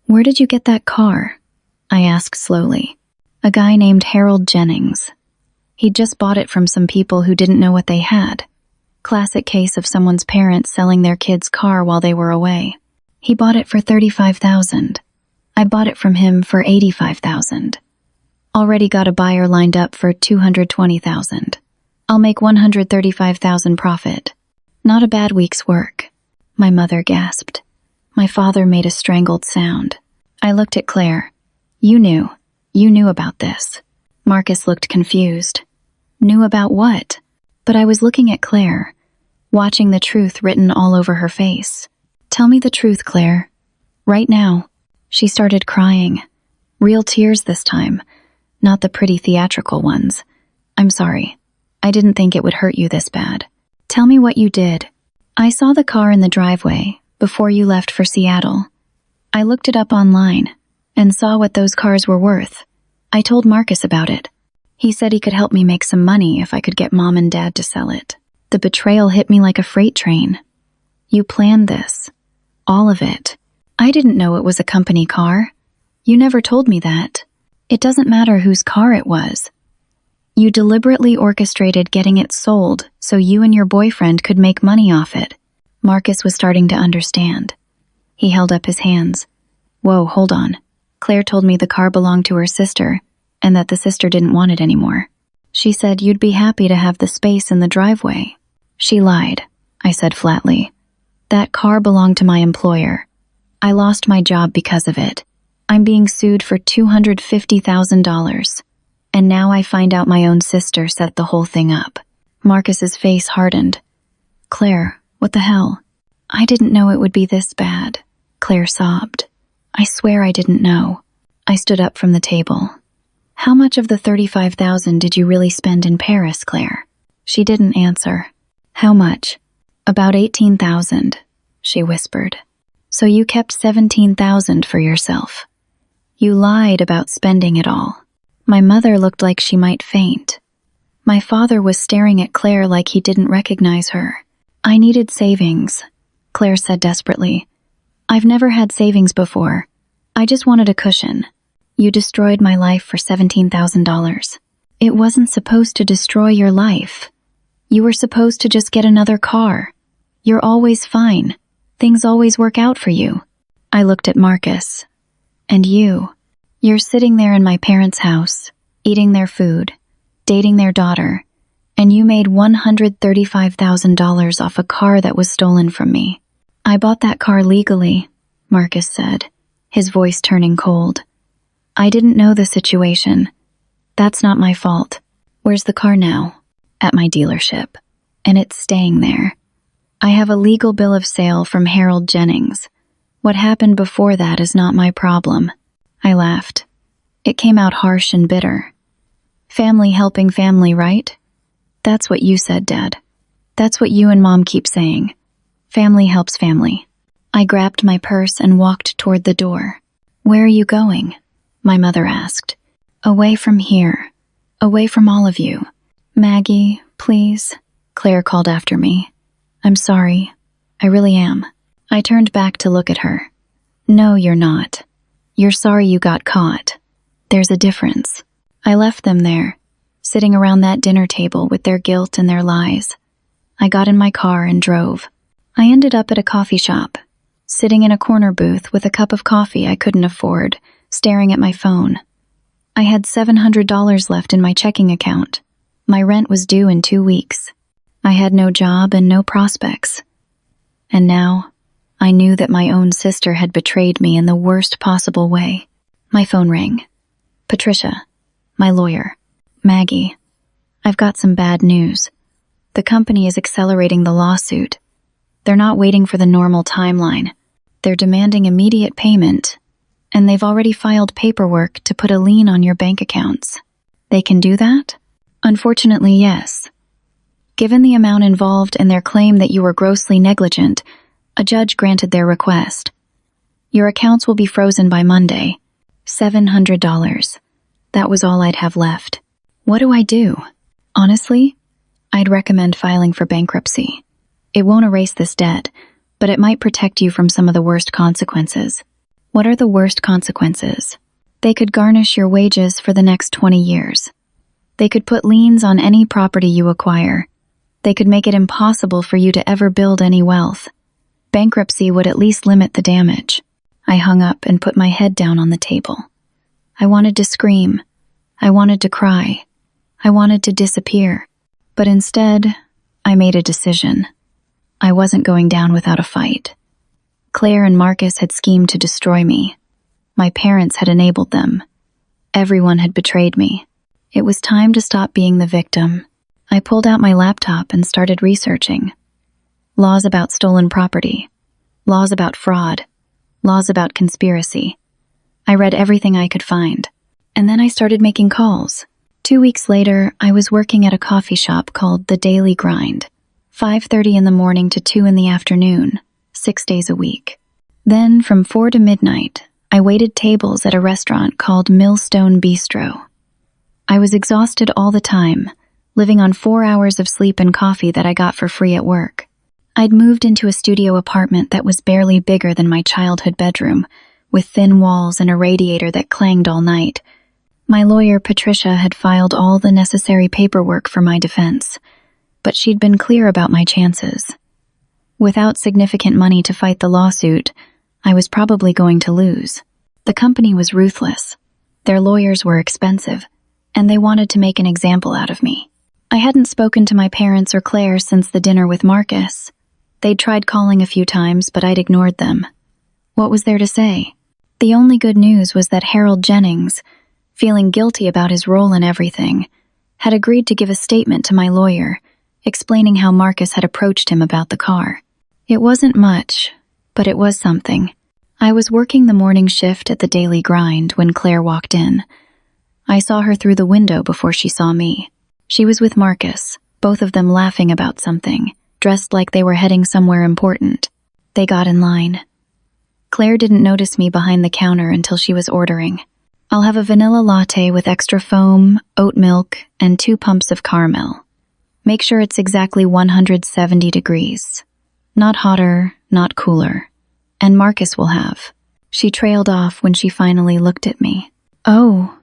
"Where did you get that car?" I asked slowly. "A guy named Harold Jennings. He'd just bought it from some people who didn't know what they had." Classic case of someone's parents selling their kid's car while they were away. He bought it for $35,000. I bought it from him for $85,000. Already got a buyer lined up for $220,000. I'll make $135,000 profit. Not a bad week's work. My mother gasped. My father made a strangled sound. I looked at Claire. You knew about this. Marcus looked confused. Knew about what? But I was looking at Claire, watching the truth written all over her face. Tell me the truth, Claire. Right now. She started crying. Real tears this time, not the pretty theatrical ones. I'm sorry. I didn't think it would hurt you this bad. Tell me what you did. I saw the car in the driveway before you left for Seattle. I looked it up online and saw what those cars were worth. I told Marcus about it. He said he could help me make some money if I could get Mom and Dad to sell it. The betrayal hit me like a freight train. You planned this. All of it. I didn't know it was a company car. You never told me that. It doesn't matter whose car it was. You deliberately orchestrated getting it sold so you and your boyfriend could make money off it. Marcus was starting to understand. He held up his hands. Whoa, hold on. Claire told me the car belonged to her sister and that the sister didn't want it anymore. She said you'd be happy to have the space in the driveway. She lied, I said flatly. That car belonged to my employer. I lost my job because of it. I'm being sued for $250,000. And now I find out my own sister set the whole thing up. Marcus's face hardened. Claire, what the hell? I didn't know it would be this bad. Claire sobbed. I swear I didn't know. I stood up from the table. How much of the $35,000 did you really spend in Paris, Claire? She didn't answer. How much? About $18,000, she whispered. So you kept $17,000 for yourself. You lied about spending it all. My mother looked like she might faint. My father was staring at Claire like he didn't recognize her. I needed savings, Claire said desperately. I've never had savings before. I just wanted a cushion. You destroyed my life for $17,000. It wasn't supposed to destroy your life. You were supposed to just get another car. You're always fine. Things always work out for you. I looked at Marcus. And you're sitting there in my parents' house, eating their food, dating their daughter, and you made $135,000 off a car that was stolen from me. I bought that car legally, Marcus said, his voice turning cold. I didn't know the situation. That's not my fault. Where's the car now? At my dealership. And it's staying there. I have a legal bill of sale from Harold Jennings. What happened before that is not my problem. I laughed. It came out harsh and bitter. Family helping family, right? That's what you said, Dad. That's what you and Mom keep saying. Family helps family. I grabbed my purse and walked toward the door. Where are you going? My mother asked. Away from here. Away from all of you. Maggie, please, Claire called after me. I'm sorry. I really am. I turned back to look at her. No, you're not. You're sorry you got caught. There's a difference. I left them there, sitting around that dinner table with their guilt and their lies. I got in my car and drove. I ended up at a coffee shop, sitting in a corner booth with a cup of coffee I couldn't afford, staring at my phone. I had $700 left in my checking account. My rent was due in 2 weeks. I had no job and no prospects. And now, I knew that my own sister had betrayed me in the worst possible way. My phone rang. Patricia, my lawyer. Maggie, I've got some bad news. The company is accelerating the lawsuit. They're not waiting for the normal timeline. They're demanding immediate payment, and they've already filed paperwork to put a lien on your bank accounts. They can do that? Unfortunately, yes. Given the amount involved and their claim that you were grossly negligent, a judge granted their request. Your accounts will be frozen by Monday. $700. That was all I'd have left. What do I do? Honestly, I'd recommend filing for bankruptcy. It won't erase this debt, but it might protect you from some of the worst consequences. What are the worst consequences? They could garnish your wages for the next 20 years. They could put liens on any property you acquire. They could make it impossible for you to ever build any wealth. Bankruptcy would at least limit the damage. I hung up and put my head down on the table. I wanted to scream. I wanted to cry. I wanted to disappear. But instead, I made a decision. I wasn't going down without a fight. Claire and Marcus had schemed to destroy me. My parents had enabled them. Everyone had betrayed me. It was time to stop being the victim. I pulled out my laptop and started researching. Laws about stolen property. Laws about fraud. Laws about conspiracy. I read everything I could find. And then I started making calls. 2 weeks later, I was working at a coffee shop called The Daily Grind. 5:30 in the morning to 2 in the afternoon, 6 days a week. Then, from 4 to midnight, I waited tables at a restaurant called Millstone Bistro. I was exhausted all the time, living on 4 hours of sleep and coffee that I got for free at work. I'd moved into a studio apartment that was barely bigger than my childhood bedroom, with thin walls and a radiator that clanged all night. My lawyer, Patricia, had filed all the necessary paperwork for my defense, but she'd been clear about my chances. Without significant money to fight the lawsuit, I was probably going to lose. The company was ruthless. Their lawyers were expensive, and they wanted to make an example out of me. I hadn't spoken to my parents or Claire since the dinner with Marcus. They'd tried calling a few times, but I'd ignored them. What was there to say? The only good news was that Harold Jennings, feeling guilty about his role in everything, had agreed to give a statement to my lawyer, explaining how Marcus had approached him about the car. It wasn't much, but it was something. I was working the morning shift at the Daily Grind when Claire walked in. I saw her through the window before she saw me. She was with Marcus, both of them laughing about something, dressed like they were heading somewhere important. They got in line. Claire didn't notice me behind the counter until she was ordering. "I'll have a vanilla latte with extra foam, oat milk, and 2 pumps of caramel. Make sure it's exactly 170 degrees. Not hotter, not cooler. And Marcus will have." She trailed off when she finally looked at me. "Oh,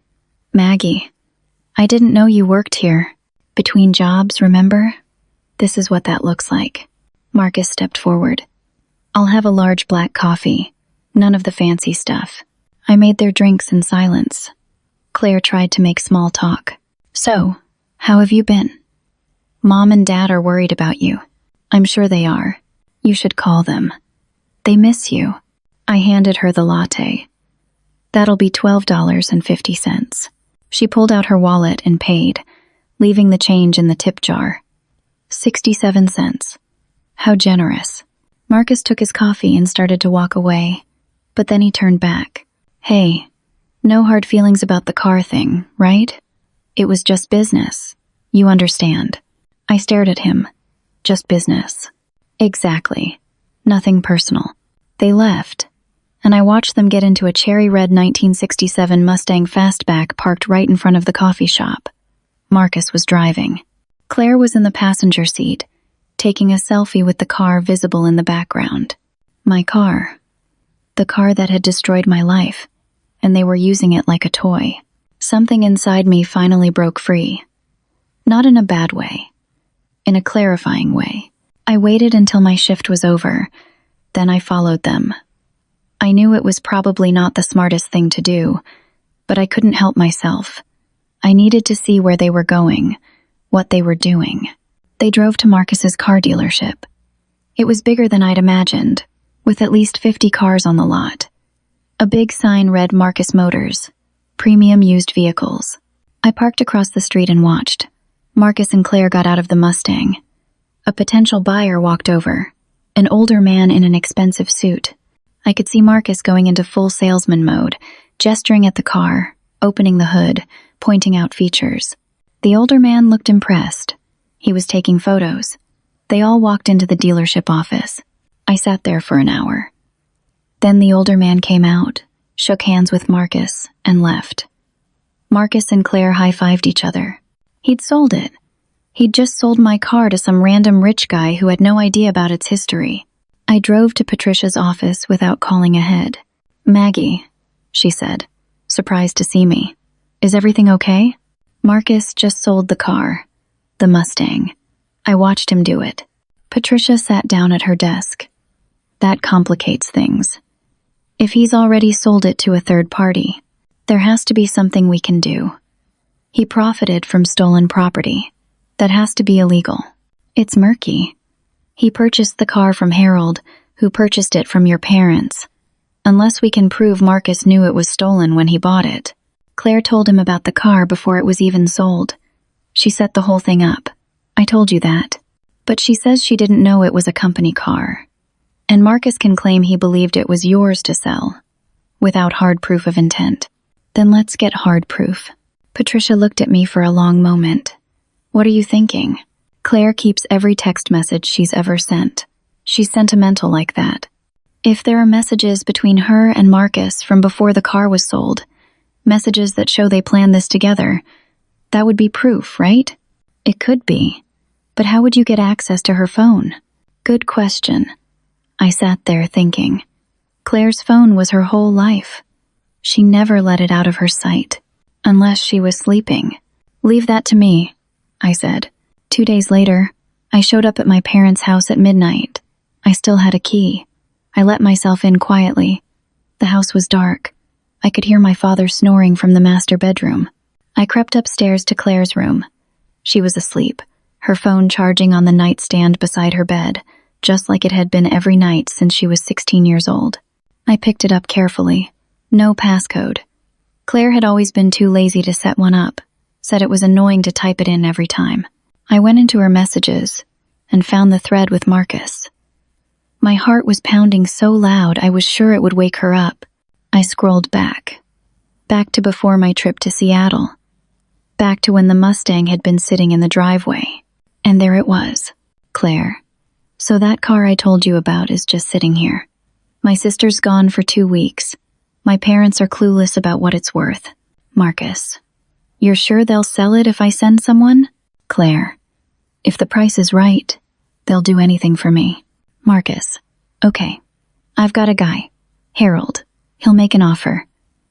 Maggie, I didn't know you worked here. Between jobs, remember? This is what that looks like." Marcus stepped forward. "I'll have a large black coffee. None of the fancy stuff." I made their drinks in silence. Claire tried to make small talk. "So, how have you been? Mom and Dad are worried about you." "I'm sure they are. You should call them. They miss you." I handed her the latte. "That'll be $12.50. She pulled out her wallet and paid, leaving the change in the tip jar. 67 cents. How generous. Marcus took his coffee and started to walk away, but then he turned back. "Hey, no hard feelings about the car thing, right? It was just business. You understand." I stared at him. "Just business." "Exactly. Nothing personal." They left, and I watched them get into a cherry red 1967 Mustang Fastback parked right in front of the coffee shop. Marcus was driving. Claire was in the passenger seat, taking a selfie with the car visible in the background. My car. The car that had destroyed my life, and they were using it like a toy. Something inside me finally broke free. Not in a bad way. In a clarifying way. I waited until my shift was over, then I followed them. I knew it was probably not the smartest thing to do, but I couldn't help myself. I needed to see where they were going, what they were doing. They drove to Marcus's car dealership. It was bigger than I'd imagined, with at least 50 cars on the lot. A big sign read Marcus Motors, Premium Used Vehicles. I parked across the street and watched. Marcus and Claire got out of the Mustang. A potential buyer walked over, an older man in an expensive suit. I could see Marcus going into full salesman mode, gesturing at the car, opening the hood, pointing out features. The older man looked impressed. He was taking photos. They all walked into the dealership office. I sat there for an hour. Then the older man came out, shook hands with Marcus, and left. Marcus and Claire high-fived each other. He'd sold it. He'd just sold my car to some random rich guy who had no idea about its history. I drove to Patricia's office without calling ahead. "Maggie," she said, surprised to see me. "Is everything okay?" Marcus just sold the car, the Mustang. I watched him do it. Patricia sat down at her desk. That complicates things. If he's already sold it to a third party, there has to be something we can do. He profited from stolen property. That has to be illegal. It's murky. He purchased the car from Harold, who purchased it from your parents. Unless we can prove Marcus knew it was stolen when he bought it. Claire told him about the car before it was even sold. She set the whole thing up. I told you that. But she says she didn't know it was a company car. And Marcus can claim he believed it was yours to sell, without hard proof of intent. Then let's get hard proof. Patricia looked at me for a long moment. What are you thinking? Claire keeps every text message she's ever sent. She's sentimental like that. If there are messages between her and Marcus from before the car was sold, messages that show they planned this together, that would be proof, right? It could be. But how would you get access to her phone? Good question. I sat there thinking. Claire's phone was her whole life. She never let it out of her sight, unless she was sleeping. Leave that to me, I said. 2 days later, I showed up at my parents' house at midnight. I still had a key. I let myself in quietly. The house was dark. I could hear my father snoring from the master bedroom. I crept upstairs to Claire's room. She was asleep, her phone charging on the nightstand beside her bed, just like it had been every night since she was 16 years old. I picked it up carefully. No passcode. Claire had always been too lazy to set one up, said it was annoying to type it in every time. I went into her messages and found the thread with Marcus. My heart was pounding so loud I was sure it would wake her up. I scrolled back to before my trip to Seattle, back to when the Mustang had been sitting in the driveway. And there it was. Claire. So that car I told you about is just sitting here. My sister's gone for 2 weeks. My parents are clueless about what it's worth. Marcus. You're sure they'll sell it if I send someone? Claire. If the price is right, they'll do anything for me. Marcus. Okay. I've got a guy. Harold. He'll make an offer.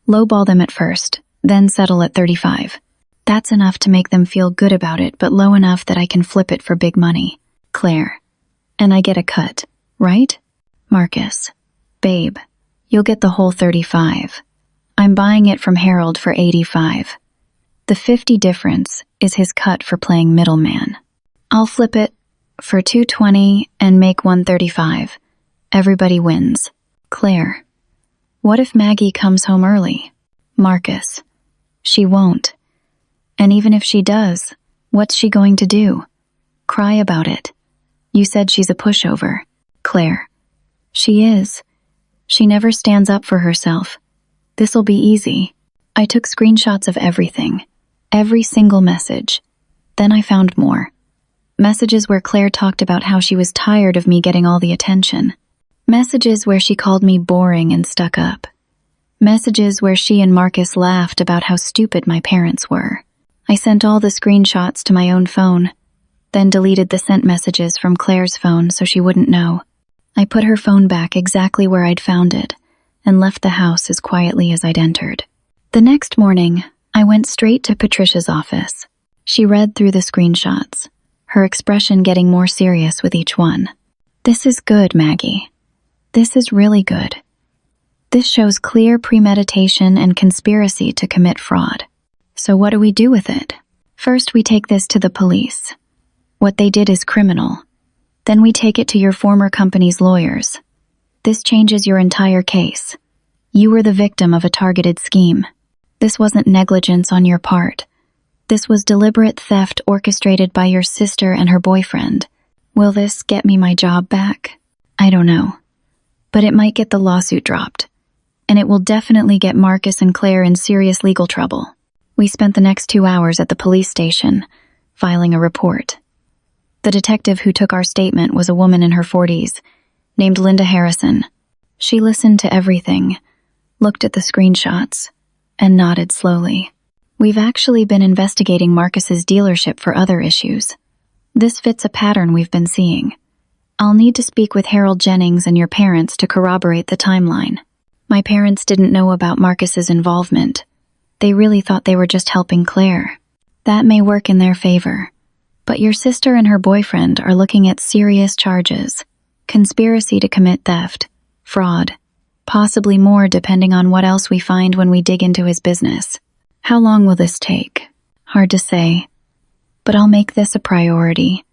Lowball them at first, then settle at 35. That's enough to make them feel good about it, but low enough that I can flip it for big money. Claire. And I get a cut, right? Marcus. Babe, you'll get the whole 35. I'm buying it from Harold for 85. The 50 difference is his cut for playing middleman. I'll flip it for 220 and make 135. Everybody wins. Claire. What if Maggie comes home early? Marcus. She won't. And even if she does, what's she going to do? Cry about it. You said she's a pushover. Claire. She is. She never stands up for herself. This'll be easy. I took screenshots of everything. Every single message. Then I found more. Messages where Claire talked about how she was tired of me getting all the attention. Messages where she called me boring and stuck up. Messages where she and Marcus laughed about how stupid my parents were. I sent all the screenshots to my own phone, then deleted the sent messages from Claire's phone so she wouldn't know. I put her phone back exactly where I'd found it and left the house as quietly as I'd entered. The next morning, I went straight to Patricia's office. She read through the screenshots, her expression getting more serious with each one. This is good, Maggie. This is really good. This shows clear premeditation and conspiracy to commit fraud. So what do we do with it? First, we take this to the police. What they did is criminal. Then we take it to your former company's lawyers. This changes your entire case. You were the victim of a targeted scheme. This wasn't negligence on your part. This was deliberate theft orchestrated by your sister and her boyfriend. Will this get me my job back? I don't know. But it might get the lawsuit dropped. And it will definitely get Marcus and Claire in serious legal trouble. We spent the next 2 hours at the police station, filing a report. The detective who took our statement was a woman in her 40s, named Linda Harrison. She listened to everything, looked at the screenshots, and nodded slowly. We've actually been investigating Marcus's dealership for other issues. This fits a pattern we've been seeing. I'll need to speak with Harold Jennings and your parents to corroborate the timeline. My parents didn't know about Marcus's involvement. They really thought they were just helping Claire. That may work in their favor. But your sister and her boyfriend are looking at serious charges. Conspiracy to commit theft, fraud, possibly more depending on what else we find when we dig into his business. How long will this take? Hard to say. But I'll make this a priority.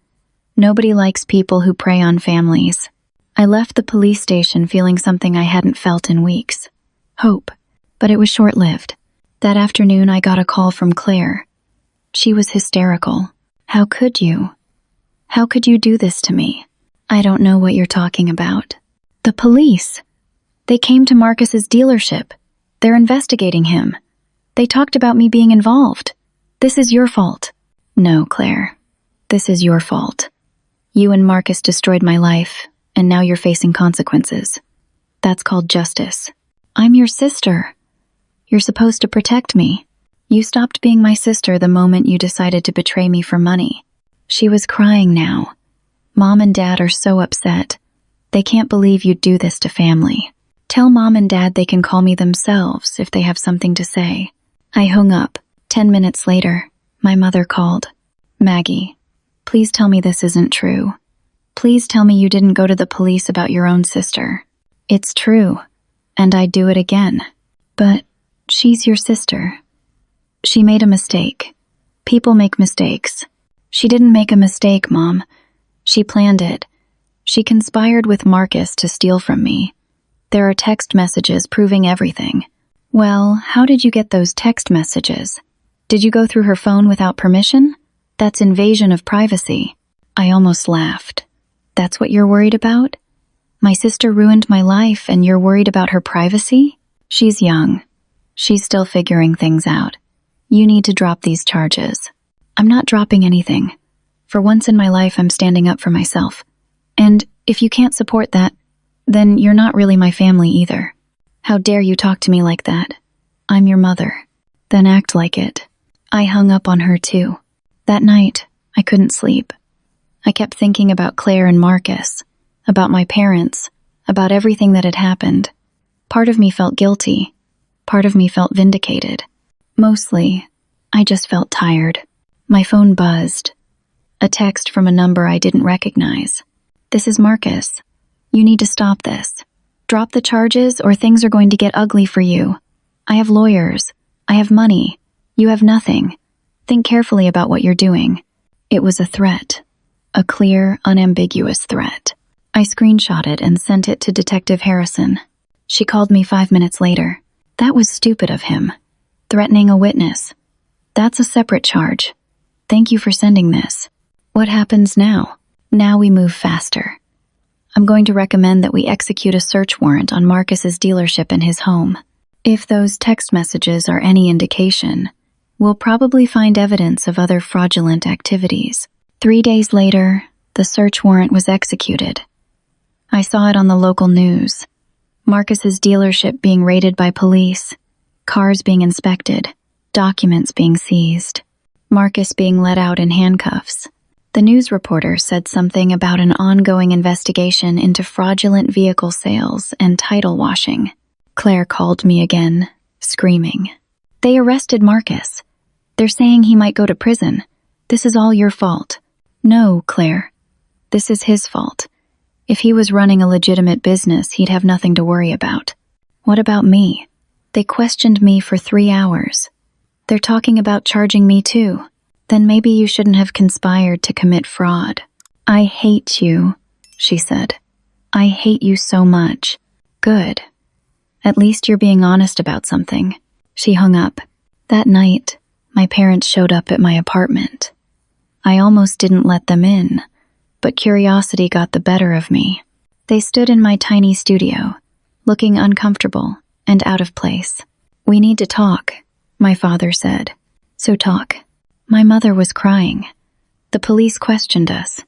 Nobody likes people who prey on families. I left the police station feeling something I hadn't felt in weeks. Hope. But it was short-lived. That afternoon I got a call from Claire. She was hysterical. How could you? How could you do this to me? I don't know what you're talking about. The police. They came to Marcus's dealership. They're investigating him. They talked about me being involved. This is your fault. No, Claire. This is your fault. You and Marcus destroyed my life, and now you're facing consequences. That's called justice. I'm your sister. You're supposed to protect me. You stopped being my sister the moment you decided to betray me for money. She was crying now. Mom and Dad are so upset. They can't believe you'd do this to family. Tell Mom and Dad they can call me themselves if they have something to say. I hung up. 10 minutes later, my mother called. Maggie, please tell me this isn't true. Please tell me you didn't go to the police about your own sister. It's true, and I'd do it again. But she's your sister. She made a mistake. People make mistakes. She didn't make a mistake, Mom. She planned it. She conspired with Marcus to steal from me. There are text messages proving everything. Well, how did you get those text messages? Did you go through her phone without permission? That's invasion of privacy. I almost laughed. That's what you're worried about? My sister ruined my life and you're worried about her privacy? She's young. She's still figuring things out. You need to drop these charges. I'm not dropping anything. For once in my life, I'm standing up for myself. And if you can't support that, then you're not really my family either. How dare you talk to me like that? I'm your mother. Then act like it. I hung up on her too. That night, I couldn't sleep. I kept thinking about Claire and Marcus, about my parents, about everything that had happened. Part of me felt guilty. Part of me felt vindicated. Mostly, I just felt tired. My phone buzzed. A text from a number I didn't recognize. This is Marcus. You need to stop this. Drop the charges or things are going to get ugly for you. I have lawyers. I have money. You have nothing. Think carefully about what you're doing. It was a threat. A clear, unambiguous threat. I screenshotted and sent it to Detective Harrison. She called me 5 minutes later. That was stupid of him. Threatening a witness. That's a separate charge. Thank you for sending this. What happens now? Now we move faster. I'm going to recommend that we execute a search warrant on Marcus's dealership and his home. If those text messages are any indication, we'll probably find evidence of other fraudulent activities. 3 days later, the search warrant was executed. I saw it on the local news. Marcus's dealership being raided by police, cars being inspected, documents being seized, Marcus being let out in handcuffs. The news reporter said something about an ongoing investigation into fraudulent vehicle sales and title washing. Claire called me again, screaming. They arrested Marcus. They're saying he might go to prison. This is all your fault. No, Claire. This is his fault. If he was running a legitimate business, he'd have nothing to worry about. What about me? They questioned me for 3 hours. They're talking about charging me too. Then maybe you shouldn't have conspired to commit fraud. I hate you, she said. I hate you so much. Good. At least you're being honest about something. She hung up. That night, my parents showed up at my apartment. I almost didn't let them in, but curiosity got the better of me. They stood in my tiny studio, looking uncomfortable and out of place. We need to talk, my father said. So talk. My mother was crying. The police questioned us.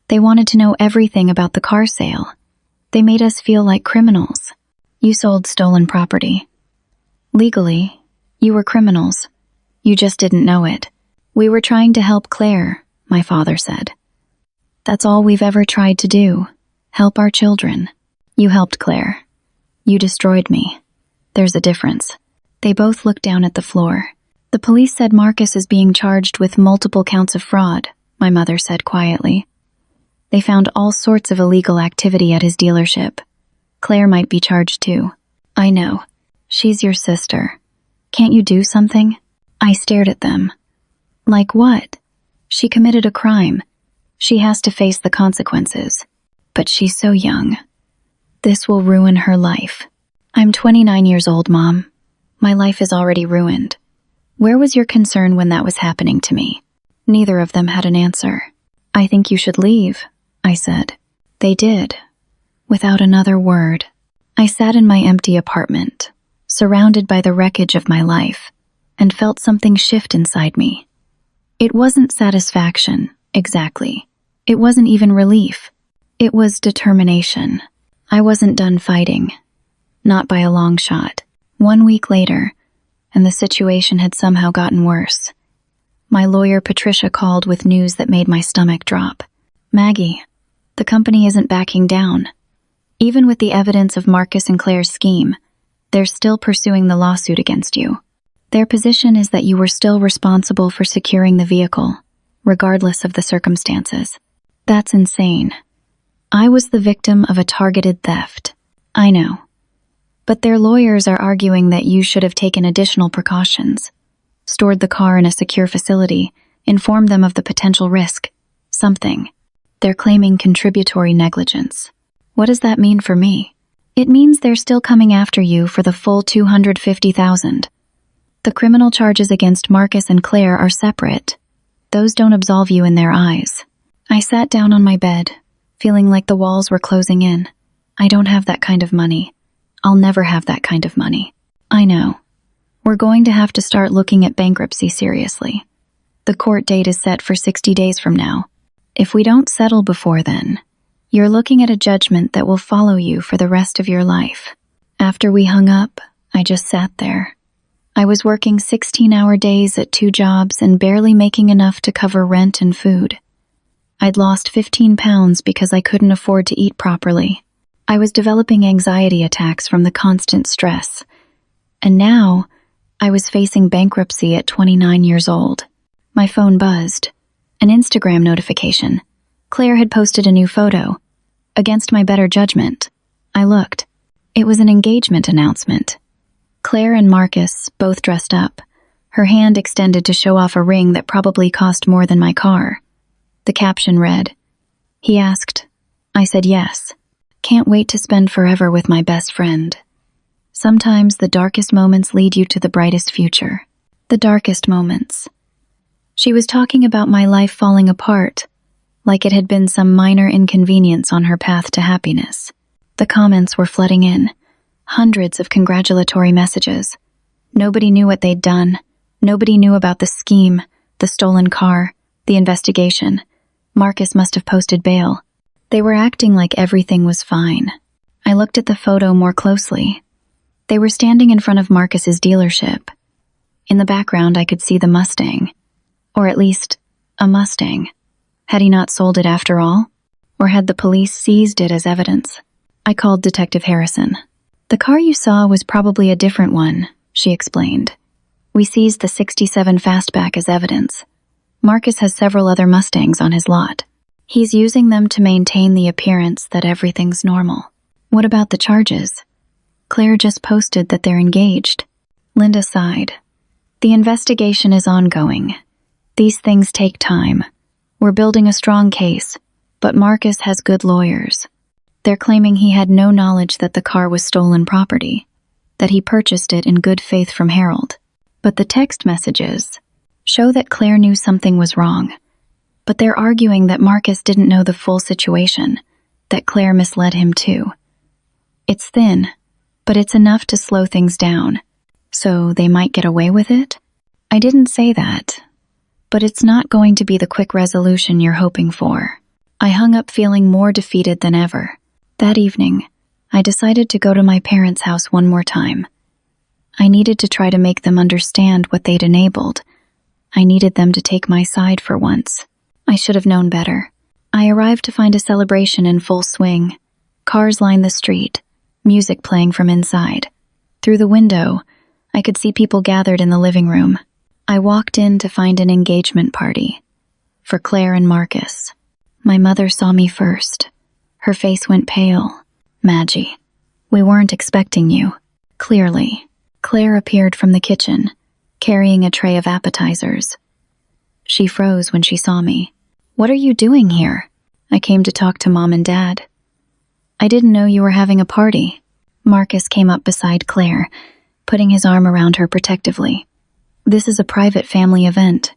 They wanted to know everything about the car sale. They made us feel like criminals. You sold stolen property. Legally, you were criminals. You just didn't know it. We were trying to help Claire, my father said. That's all we've ever tried to do. Help our children. You helped Claire. You destroyed me. There's a difference. They both looked down at the floor. The police said Marcus is being charged with multiple counts of fraud, my mother said quietly. They found all sorts of illegal activity at his dealership. Claire might be charged too. I know. She's your sister. Can't you do something? I stared at them. Like what? She committed a crime. She has to face the consequences. But she's so young. This will ruin her life. I'm 29 years old, Mom. My life is already ruined. Where was your concern when that was happening to me? Neither of them had an answer. I think you should leave, I said. They did. Without another word. I sat in my empty apartment, surrounded by the wreckage of my life, and felt something shift inside me. It wasn't satisfaction, exactly. It wasn't even relief. It was determination. I wasn't done fighting. Not by a long shot. 1 week later, and the situation had somehow gotten worse. My lawyer Patricia called with news that made my stomach drop. Maggie, the company isn't backing down. Even with the evidence of Marcus and Claire's scheme, they're still pursuing the lawsuit against you. Their position is that you were still responsible for securing the vehicle, regardless of the circumstances. That's insane. I was the victim of a targeted theft. I know. But their lawyers are arguing that you should have taken additional precautions, stored the car in a secure facility, informed them of the potential risk, something. They're claiming contributory negligence. What does that mean for me? It means they're still coming after you for the full $250,000. The criminal charges against Marcus and Claire are separate. Those don't absolve you in their eyes. I sat down on my bed, feeling like the walls were closing in. I don't have that kind of money. I'll never have that kind of money. I know. We're going to have to start looking at bankruptcy seriously. The court date is set for 60 days from now. If we don't settle before then, you're looking at a judgment that will follow you for the rest of your life. After we hung up, I just sat there. I was working 16-hour days at 2 jobs and barely making enough to cover rent and food. I'd lost 15 pounds because I couldn't afford to eat properly. I was developing anxiety attacks from the constant stress. And now, I was facing bankruptcy at 29 years old. My phone buzzed. An Instagram notification. Claire had posted a new photo. Against my better judgment, I looked. It was an engagement announcement. Claire and Marcus, both dressed up, her hand extended to show off a ring that probably cost more than my car. The caption read, "He asked." I said yes. Can't wait to spend forever with my best friend. Sometimes the darkest moments lead you to the brightest future. The darkest moments. She was talking about my life falling apart, like it had been some minor inconvenience on her path to happiness. The comments were flooding in. Hundreds of congratulatory messages. Nobody knew what they'd done. Nobody knew about the scheme, the stolen car, the investigation. Marcus must have posted bail. They were acting like everything was fine. I looked at the photo more closely. They were standing in front of Marcus's dealership. In the background, I could see the Mustang. Or at least, a Mustang. Had he not sold it after all? Or had the police seized it as evidence? I called Detective Harrison. The car you saw was probably a different one, she explained. We seized the '67 Fastback as evidence. Marcus has several other Mustangs on his lot. He's using them to maintain the appearance that everything's normal. What about the charges? Claire just posted that they're engaged. Linda sighed. The investigation is ongoing. These things take time. We're building a strong case, but Marcus has good lawyers. They're claiming he had no knowledge that the car was stolen property, that he purchased it in good faith from Harold. But the text messages show that Claire knew something was wrong. But they're arguing that Marcus didn't know the full situation, that Claire misled him too. It's thin, but it's enough to slow things down. So they might get away with it? I didn't say that. But it's not going to be the quick resolution you're hoping for. I hung up feeling more defeated than ever. That evening, I decided to go to my parents' house one more time. I needed to try to make them understand what they'd enabled. I needed them to take my side for once. I should have known better. I arrived to find a celebration in full swing. Cars lined the street, music playing from inside. Through the window, I could see people gathered in the living room. I walked in to find an engagement party. for Claire and Marcus. My mother saw me first. Her face went pale. Maggie, we weren't expecting you. Clearly. Claire appeared from the kitchen, carrying a tray of appetizers. She froze when she saw me. What are you doing here? I came to talk to Mom and Dad. I didn't know you were having a party. Marcus came up beside Claire, putting his arm around her protectively. This is a private family event.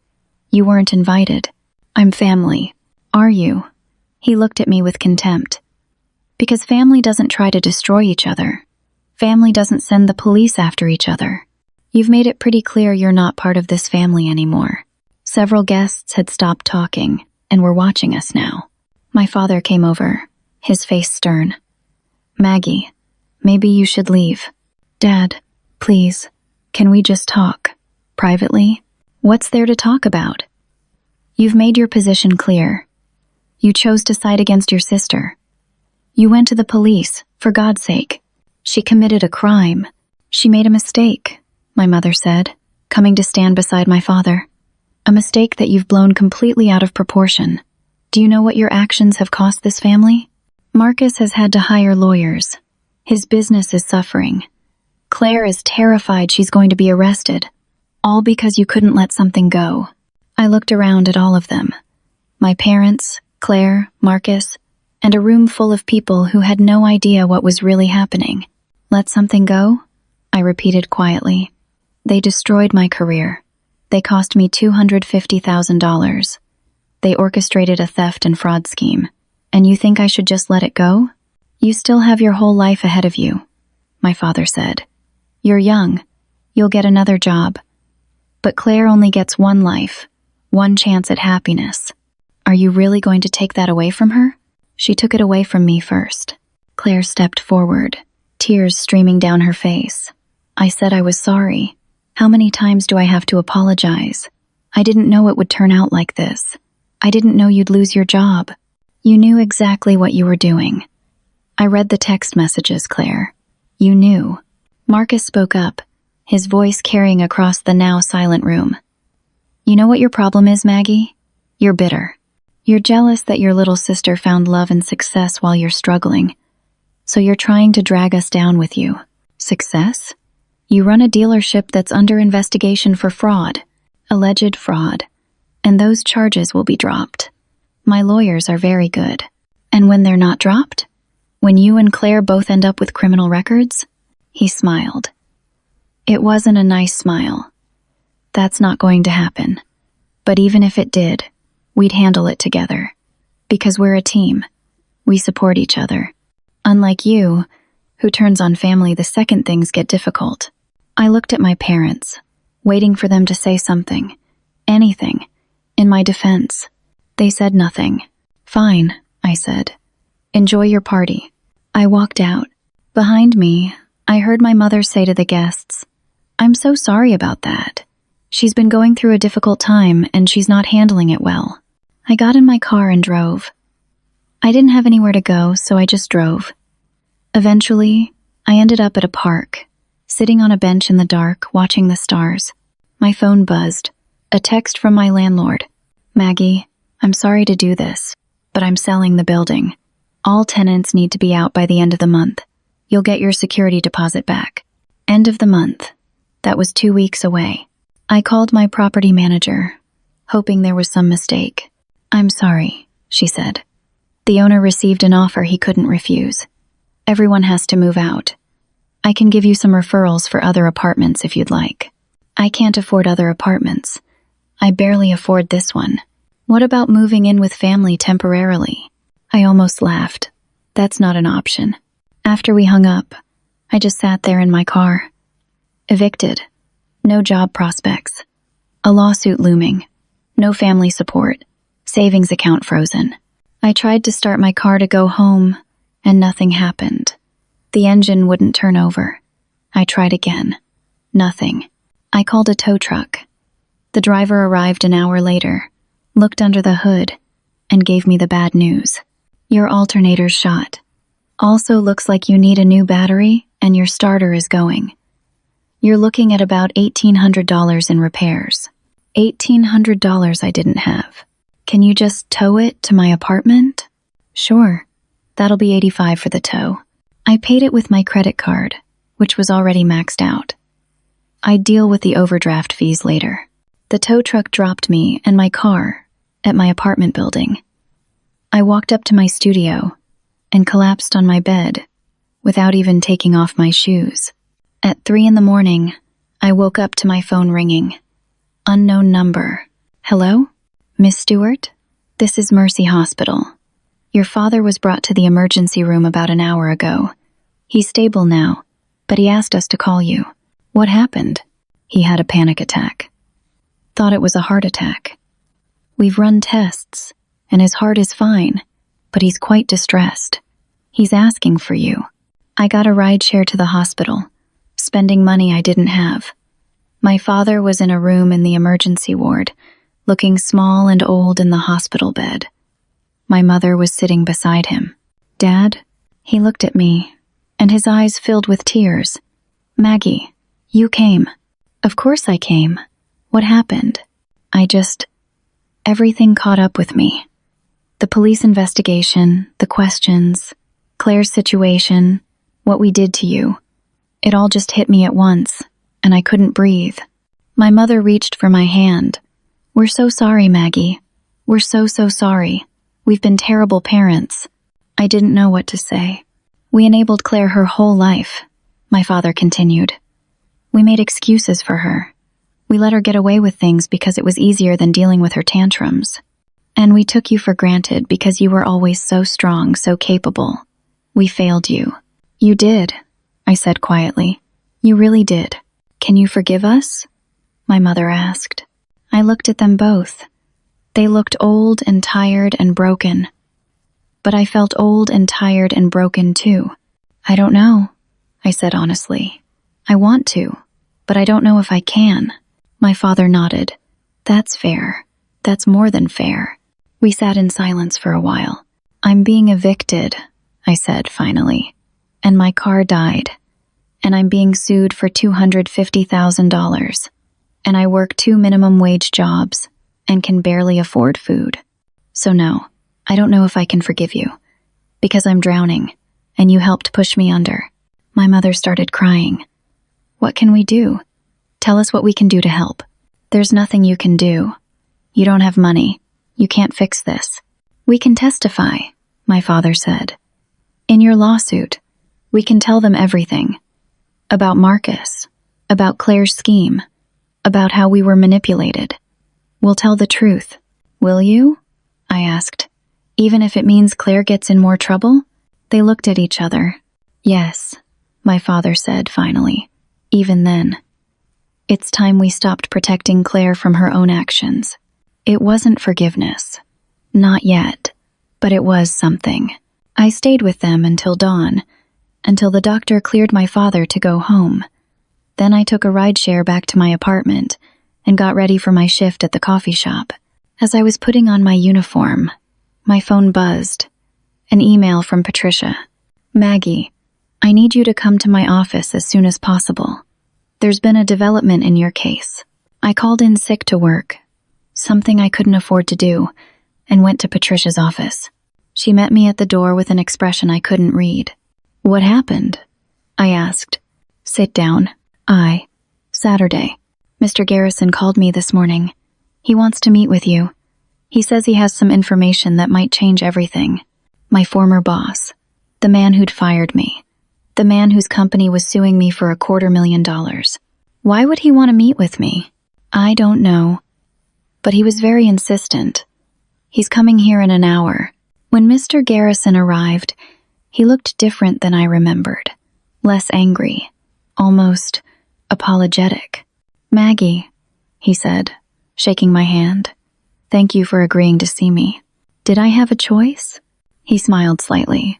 You weren't invited. I'm family. Are you? He looked at me with contempt. Because family doesn't try to destroy each other. Family doesn't send the police after each other. You've made it pretty clear you're not part of this family anymore. Several guests had stopped talking and were watching us now. My father came over, his face stern. Maggie, maybe you should leave. Dad, please, can we just talk? Privately? What's there to talk about? You've made your position clear. You chose to side against your sister. You went to the police, for God's sake. She committed a crime. She made a mistake, my mother said, coming to stand beside my father. A mistake that you've blown completely out of proportion. Do you know what your actions have cost this family? Marcus has had to hire lawyers. His business is suffering. Claire is terrified she's going to be arrested, all because you couldn't let something go. I looked around at all of them. My parents, Claire, Marcus, and a room full of people who had no idea what was really happening. Let something go? I repeated quietly. They destroyed my career. They cost me $250,000. They orchestrated a theft and fraud scheme. And you think I should just let it go? You still have your whole life ahead of you, my father said. You're young. You'll get another job. But Claire only gets one life, one chance at happiness. Are you really going to take that away from her? She took it away from me first. Claire stepped forward, tears streaming down her face. I said I was sorry. How many times do I have to apologize? I didn't know it would turn out like this. I didn't know you'd lose your job. You knew exactly what you were doing. I read the text messages, Claire. You knew. Marcus spoke up, his voice carrying across the now silent room. You know what your problem is, Maggie? You're bitter. You're jealous that your little sister found love and success while you're struggling. So you're trying to drag us down with you. Success? You run a dealership that's under investigation for fraud, alleged fraud, and those charges will be dropped. My lawyers are very good. And when they're not dropped? When you and Claire both end up with criminal records? He smiled. It wasn't a nice smile. That's not going to happen. But even if it did, we'd handle it together. Because we're a team. We support each other. Unlike you, who turns on family the second things get difficult. I looked at my parents, waiting for them to say something, anything, in my defense. They said nothing. Fine, I said. Enjoy your party. I walked out. Behind me, I heard my mother say to the guests, I'm so sorry about that. She's been going through a difficult time and she's not handling it well. I got in my car and drove. I didn't have anywhere to go, so I just drove. Eventually, I ended up at a park, sitting on a bench in the dark, watching the stars. My phone buzzed. A text from my landlord. Maggie, I'm sorry to do this, but I'm selling the building. All tenants need to be out by the end of the month. You'll get your security deposit back. End of the month. That was 2 weeks away. I called my property manager, hoping there was some mistake. I'm sorry, she said. The owner received an offer he couldn't refuse. Everyone has to move out. I can give you some referrals for other apartments if you'd like. I can't afford other apartments. I barely afford this one. What about moving in with family temporarily? I almost laughed. That's not an option. After we hung up, I just sat there in my car. Evicted. No job prospects. A lawsuit looming. No family support. Savings account frozen. I tried to start my car to go home, and nothing happened. The engine wouldn't turn over. I tried again. Nothing. I called a tow truck. The driver arrived an hour later, looked under the hood, and gave me the bad news. Your alternator's shot. Also looks like you need a new battery, and your starter is going. You're looking at about $1,800 in repairs. $1,800 I didn't have. Can you just tow it to my apartment? Sure. That'll be $85 for the tow. I paid it with my credit card, which was already maxed out. I'd deal with the overdraft fees later. The tow truck dropped me and my car at my apartment building. I walked up to my studio and collapsed on my bed without even taking off my shoes. At 3 a.m, I woke up to my phone ringing. Unknown number. Hello? Miss Stewart? This is Mercy Hospital. Your father was brought to the emergency room about an hour ago. He's stable now, but he asked us to call you. What happened? He had a panic attack. Thought it was a heart attack. We've run tests, and his heart is fine, but he's quite distressed. He's asking for you. I got a rideshare to the hospital, spending money I didn't have. My father was in a room in the emergency ward, looking small and old in the hospital bed. My mother was sitting beside him. Dad? He looked at me, and his eyes filled with tears. Maggie, you came. Of course I came. What happened? Everything caught up with me. The police investigation, the questions, Claire's situation, what we did to you. It all just hit me at once, and I couldn't breathe. My mother reached for my hand. We're so sorry, Maggie. We're so sorry. We've been terrible parents. I didn't know what to say. We enabled Claire her whole life, my father continued. We made excuses for her. We let her get away with things because it was easier than dealing with her tantrums. And we took you for granted because you were always so strong, so capable. We failed you. You did, I said quietly. You really did. Can you forgive us? My mother asked. I looked at them both. They looked old and tired and broken. But I felt old and tired and broken too. I don't know, I said honestly. I want to, but I don't know if I can. My father nodded. That's fair. That's more than fair. We sat in silence for a while. I'm being evicted, I said finally. And my car died. And I'm being sued for $250,000. And I work 2 minimum wage jobs and can barely afford food. So no, I don't know if I can forgive you. Because I'm drowning, and you helped push me under. My mother started crying. What can we do? Tell us what we can do to help. There's nothing you can do. You don't have money. You can't fix this. We can testify, my father said. In your lawsuit, we can tell them everything. About Marcus, about Claire's scheme, about how we were manipulated. We'll tell the truth. Will you? I asked. Even if it means Claire gets in more trouble? They looked at each other. Yes, my father said finally. Even then. It's time we stopped protecting Claire from her own actions. It wasn't forgiveness. Not yet. But it was something. I stayed with them until dawn, until the doctor cleared my father to go home. Then I took a rideshare back to my apartment and got ready for my shift at the coffee shop. As I was putting on my uniform, my phone buzzed. An email from Patricia. Maggie, I need you to come to my office as soon as possible. There's been a development in your case. I called in sick to work, something I couldn't afford to do, and went to Patricia's office. She met me at the door with an expression I couldn't read. What happened? I asked. Sit down. Saturday. Mr. Garrison called me this morning. He wants to meet with you. He says he has some information that might change everything. My former boss, the man who'd fired me, the man whose company was suing me for $250,000. Why would he want to meet with me? I don't know. But he was very insistent. He's coming here in an hour. When Mr. Garrison arrived, he looked different than I remembered. Less angry. Almost apologetic. Maggie, he said, shaking my hand. Thank you for agreeing to see me. Did I have a choice? He smiled slightly.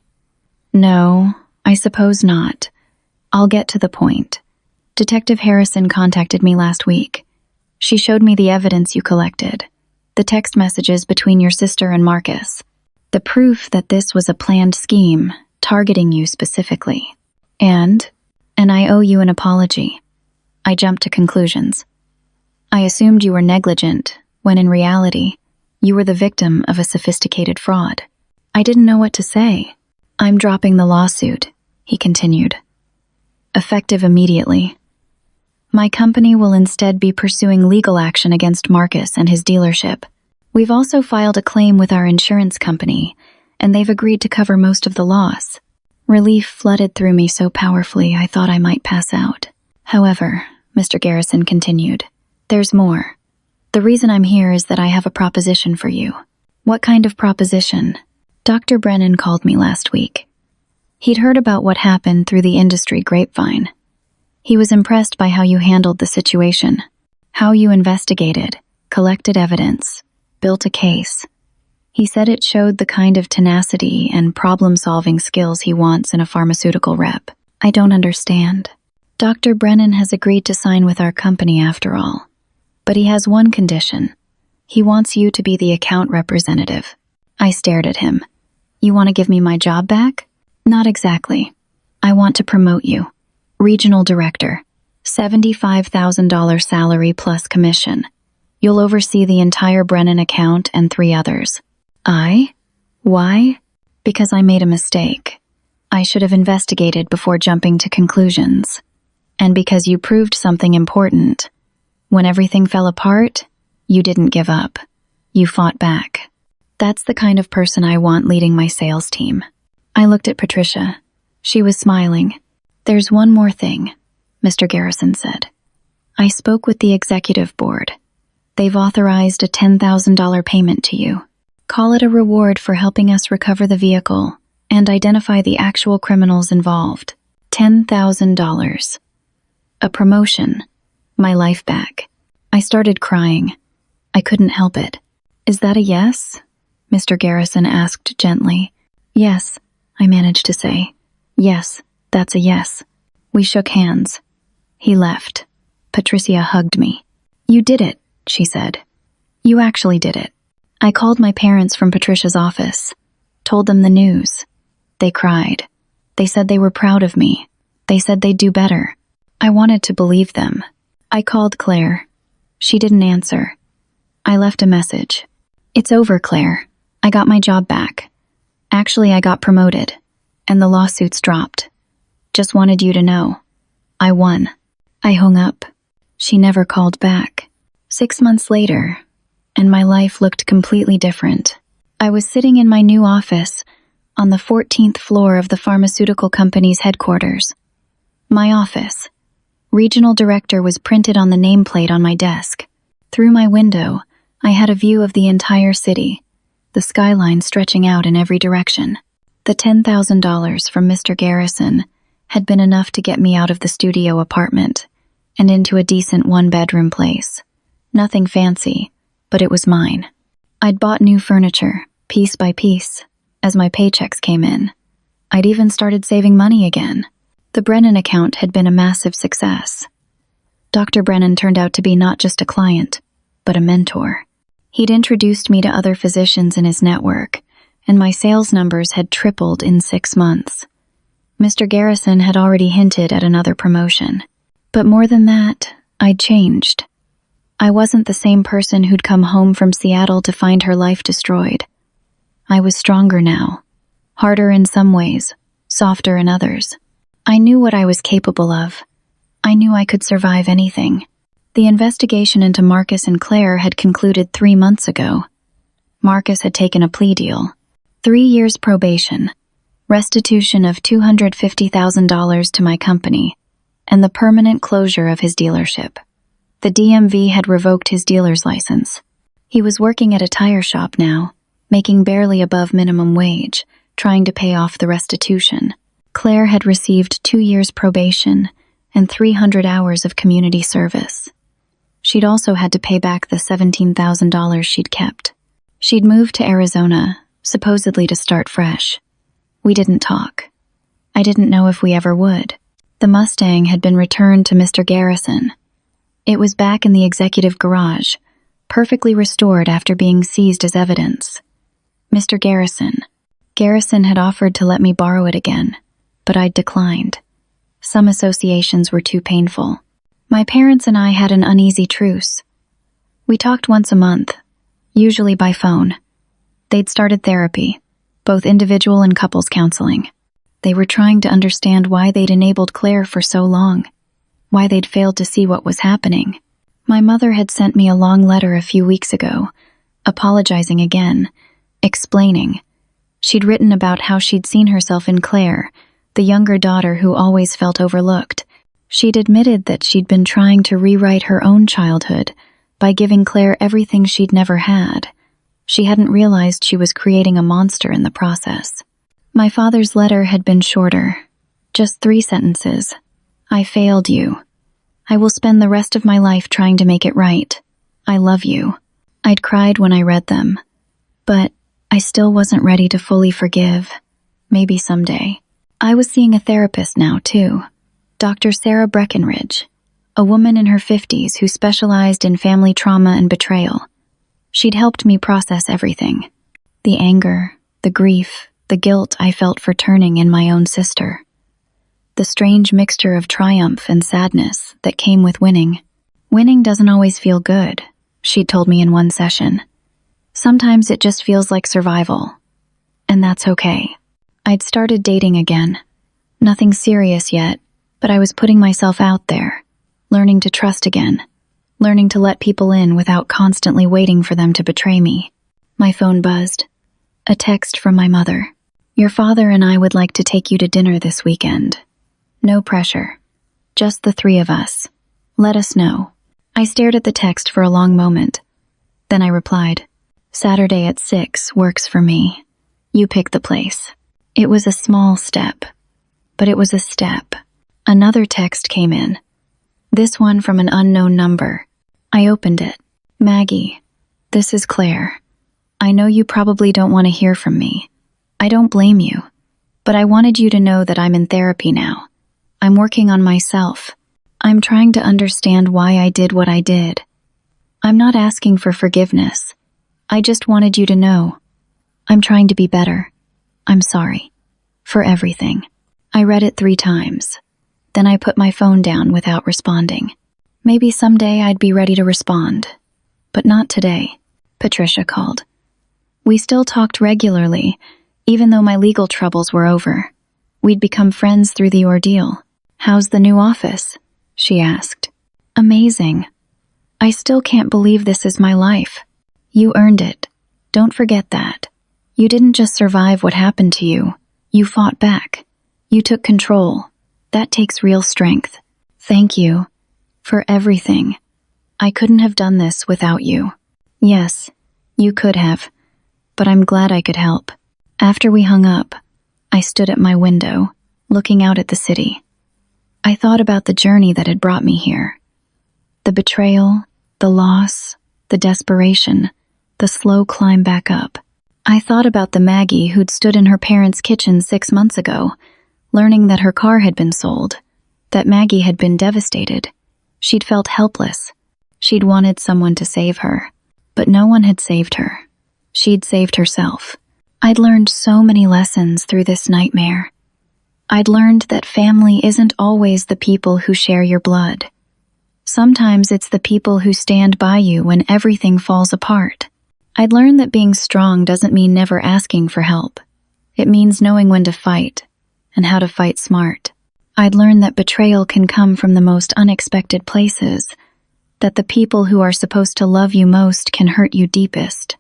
No, I suppose not. I'll get to the point. Detective Harrison contacted me last week. She showed me the evidence you collected, the text messages between your sister and Marcus, the proof that this was a planned scheme targeting you specifically. And I owe you an apology. I jumped to conclusions. I assumed you were negligent, when in reality, You were the victim of a sophisticated fraud. I didn't know what to say. I'm dropping the lawsuit, he continued. Effective immediately. My company will instead be pursuing legal action against Marcus and his dealership. We've also filed a claim with our insurance company, and they've agreed to cover most of the loss. Relief flooded through me so powerfully I thought I might pass out. However, Mr. Garrison continued, there's more. The reason I'm here is that I have a proposition for you. What kind of proposition? Dr. Brennan called me last week. He'd heard about what happened through the industry grapevine. He was impressed by how you handled the situation, how you investigated, collected evidence, built a case. He said it showed the kind of tenacity and problem-solving skills he wants in a pharmaceutical rep. I don't understand. Dr. Brennan has agreed to sign with our company after all. But he has one condition. He wants you to be the account representative. I stared at him. You want to give me my job back? Not exactly. I want to promote you. Regional director. $75,000 salary plus commission. You'll oversee the entire Brennan account and 3 others. Why? Because I made a mistake. I should have investigated before jumping to conclusions. And because you proved something important. When everything fell apart, you didn't give up. You fought back. That's the kind of person I want leading my sales team. I looked at Patricia. She was smiling. There's one more thing, Mr. Garrison said. I spoke with the executive board. They've authorized a $10,000 payment to you. Call it a reward for helping us recover the vehicle and identify the actual criminals involved. $10,000. A promotion. My life back. I started crying. I couldn't help it. Is that a yes? Mr. Garrison asked gently. Yes, I managed to say. Yes, that's a yes. We shook hands. He left. Patricia hugged me. You did it, she said. You actually did it. I called my parents from Patricia's office, told them the news. They cried. They said they were proud of me. They said they'd do better. I wanted to believe them. I called Claire. She didn't answer. I left a message. It's over, Claire. I got my job back. Actually, I got promoted, and the lawsuits dropped. Just wanted you to know. I won. I hung up. She never called back. 6 months later, and my life looked completely different. I was sitting in my new office on the 14th floor of the pharmaceutical company's headquarters. My office. Regional director was printed on the nameplate on my desk. Through my window, I had a view of the entire city, the skyline stretching out in every direction. The $10,000 from Mr. Garrison had been enough to get me out of the studio apartment and into a decent 1-bedroom place. Nothing fancy, but it was mine. I'd bought new furniture, piece by piece, as my paychecks came in. I'd even started saving money again. The Brennan account had been a massive success. Dr. Brennan turned out to be not just a client, but a mentor. He'd introduced me to other physicians in his network, and my sales numbers had tripled in 6 months. Mr. Garrison had already hinted at another promotion. But more than that, I'd changed. I wasn't the same person who'd come home from Seattle to find her life destroyed. I was stronger now. Harder in some ways, softer in others. I knew what I was capable of. I knew I could survive anything. The investigation into Marcus and Claire had concluded 3 months ago. Marcus had taken a plea deal. 3 years probation, restitution of $250,000 to my company, and the permanent closure of his dealership. The DMV had revoked his dealer's license. He was working at a tire shop now, making barely above minimum wage, trying to pay off the restitution. Claire had received 2 years probation and 300 hours of community service. She'd also had to pay back the $17,000 she'd kept. She'd moved to Arizona, supposedly to start fresh. We didn't talk. I didn't know if we ever would. The Mustang had been returned to Mr. Garrison. It was back in the executive garage, perfectly restored after being seized as evidence. Mr. Garrison had offered to let me borrow it again, but I'd declined. Some associations were too painful. My parents and I had an uneasy truce. We talked once a month, usually by phone. They'd started therapy, both individual and couples counseling. They were trying to understand why they'd enabled Claire for so long, why they'd failed to see what was happening. My mother had sent me a long letter a few weeks ago, apologizing again, explaining. She'd written about how she'd seen herself in Claire, the younger daughter who always felt overlooked. She'd admitted that she'd been trying to rewrite her own childhood by giving Claire everything she'd never had. She hadn't realized she was creating a monster in the process. My father's letter had been shorter, just 3 sentences. I failed you. I will spend the rest of my life trying to make it right. I love you. I'd cried when I read them, but I still wasn't ready to fully forgive. Maybe someday. I was seeing a therapist now, too. Dr. Sarah Breckenridge, a woman in her 50s who specialized in family trauma and betrayal. She'd helped me process everything. The anger, the grief, the guilt I felt for turning in my own sister. The strange mixture of triumph and sadness that came with winning. Winning doesn't always feel good, she'd told me in one session. Sometimes it just feels like survival. And that's okay. I'd started dating again. Nothing serious yet, but I was putting myself out there, learning to trust again, learning to let people in without constantly waiting for them to betray me. My phone buzzed. A text from my mother. Your father and I would like to take you to dinner this weekend. No pressure. Just the 3 of us. Let us know. I stared at the text for a long moment. Then I replied, Saturday at 6 works for me. You pick the place. It was a small step, but it was a step. Another text came in. This one from an unknown number. I opened it. Maggie, this is Claire. I know you probably don't want to hear from me. I don't blame you, but I wanted you to know that I'm in therapy now. I'm working on myself. I'm trying to understand why I did what I did. I'm not asking for forgiveness. I just wanted you to know. I'm trying to be better. I'm sorry. For everything. I read it 3 times. Then I put my phone down without responding. Maybe someday I'd be ready to respond. But not today. Patricia called. We still talked regularly, even though my legal troubles were over. We'd become friends through the ordeal. How's the new office? She asked. Amazing. I still can't believe this is my life. You earned it. Don't forget that. You didn't just survive what happened to you. You fought back. You took control. That takes real strength. Thank you. For everything. I couldn't have done this without you. Yes, you could have. But I'm glad I could help. After we hung up, I stood at my window, looking out at the city. I thought about the journey that had brought me here. The betrayal, the loss, the desperation, the slow climb back up. I thought about the Maggie who'd stood in her parents' kitchen 6 months ago, learning that her car had been sold, that Maggie had been devastated. She'd felt helpless. She'd wanted someone to save her, but no one had saved her. She'd saved herself. I'd learned so many lessons through this nightmare. I'd learned that family isn't always the people who share your blood. Sometimes it's the people who stand by you when everything falls apart. I'd learned that being strong doesn't mean never asking for help. It means knowing when to fight, and how to fight smart. I'd learned that betrayal can come from the most unexpected places, that the people who are supposed to love you most can hurt you deepest.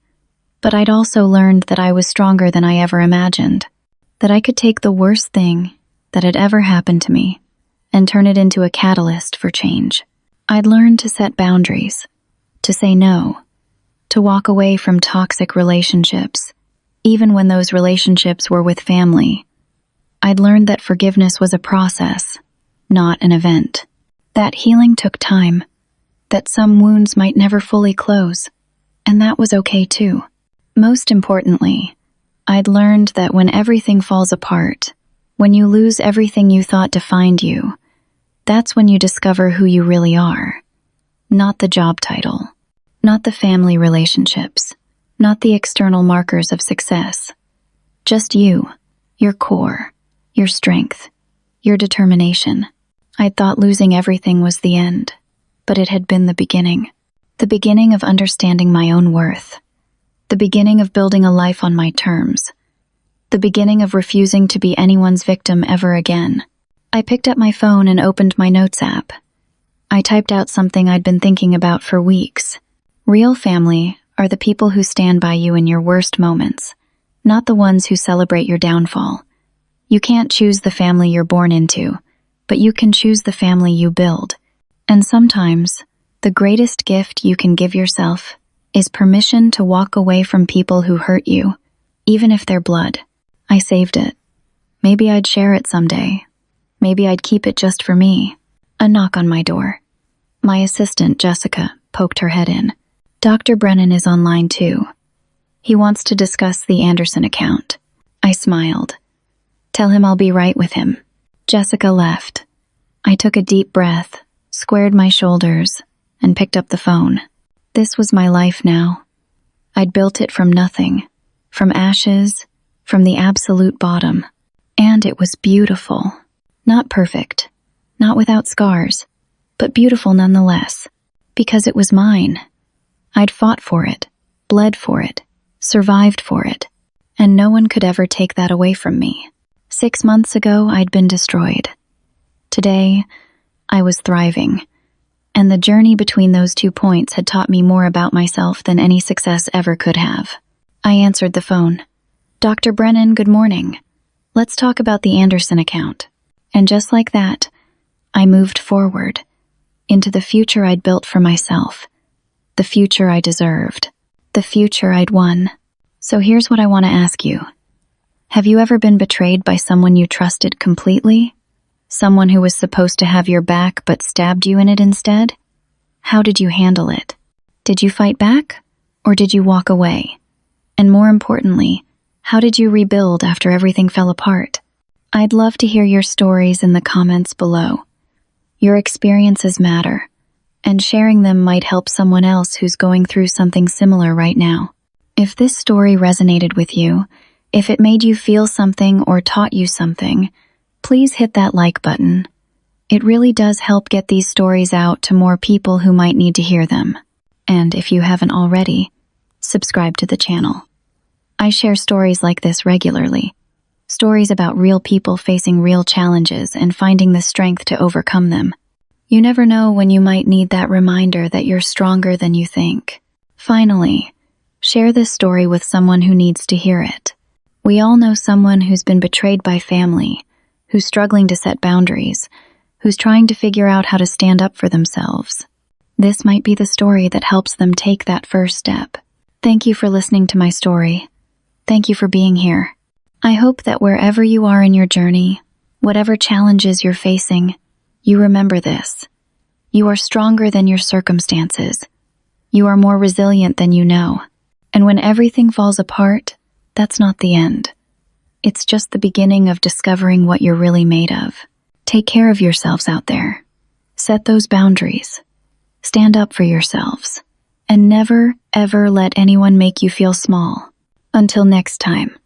But I'd also learned that I was stronger than I ever imagined, that I could take the worst thing that had ever happened to me and turn it into a catalyst for change. I'd learned to set boundaries, to say no, to walk away from toxic relationships, even when those relationships were with family. I'd learned that forgiveness was a process, not an event. That healing took time, that some wounds might never fully close, and that was okay too. Most importantly, I'd learned that when everything falls apart, when you lose everything you thought defined you, that's when you discover who you really are. Not the job title, not the family relationships, not the external markers of success. Just you, your core, your strength, your determination. I'd thought losing everything was the end, but it had been the beginning of understanding my own worth, The beginning of building a life on my terms. The beginning of refusing to be anyone's victim ever again. I picked up my phone and opened my notes app. I typed out something I'd been thinking about for weeks. Real family are the people who stand by you in your worst moments, not the ones who celebrate your downfall. You can't choose the family you're born into, but you can choose the family you build. And sometimes, the greatest gift you can give yourself is permission to walk away from people who hurt you, even if they're blood. I saved it. Maybe I'd share it someday. Maybe I'd keep it just for me. A knock on my door. My assistant, Jessica, poked her head in. Dr. Brennan is online too. He wants to discuss the Anderson account. I smiled. Tell him I'll be right with him. Jessica left. I took a deep breath, squared my shoulders, and picked up the phone. This was my life now. I'd built it from nothing, from ashes, from the absolute bottom. And it was beautiful. Not perfect, not without scars, but beautiful nonetheless, because it was mine. I'd fought for it, bled for it, survived for it, and no one could ever take that away from me. 6 months ago, I'd been destroyed. Today, I was thriving, and the journey between those 2 points had taught me more about myself than any success ever could have. I answered the phone. Dr. Brennan, good morning. Let's talk about the Anderson account. And just like that, I moved forward, into the future I'd built for myself, the future I deserved, the future I'd won. So here's what I want to ask you. Have you ever been betrayed by someone you trusted completely? Someone who was supposed to have your back but stabbed you in it instead? How did you handle it? Did you fight back, or did you walk away? And more importantly, how did you rebuild after everything fell apart? I'd love to hear your stories in the comments below. Your experiences matter, and sharing them might help someone else who's going through something similar right now. If this story resonated with you, if it made you feel something or taught you something, please hit that like button. It really does help get these stories out to more people who might need to hear them. And if you haven't already, subscribe to the channel. I share stories like this regularly. Stories about real people facing real challenges and finding the strength to overcome them. You never know when you might need that reminder that you're stronger than you think. Finally, share this story with someone who needs to hear it. We all know someone who's been betrayed by family, who's struggling to set boundaries, who's trying to figure out how to stand up for themselves. This might be the story that helps them take that first step. Thank you for listening to my story. Thank you for being here. I hope that wherever you are in your journey, whatever challenges you're facing, you remember this. You are stronger than your circumstances. You are more resilient than you know. And when everything falls apart, that's not the end. It's just the beginning of discovering what you're really made of. Take care of yourselves out there. Set those boundaries. Stand up for yourselves. And never, ever let anyone make you feel small. Until next time.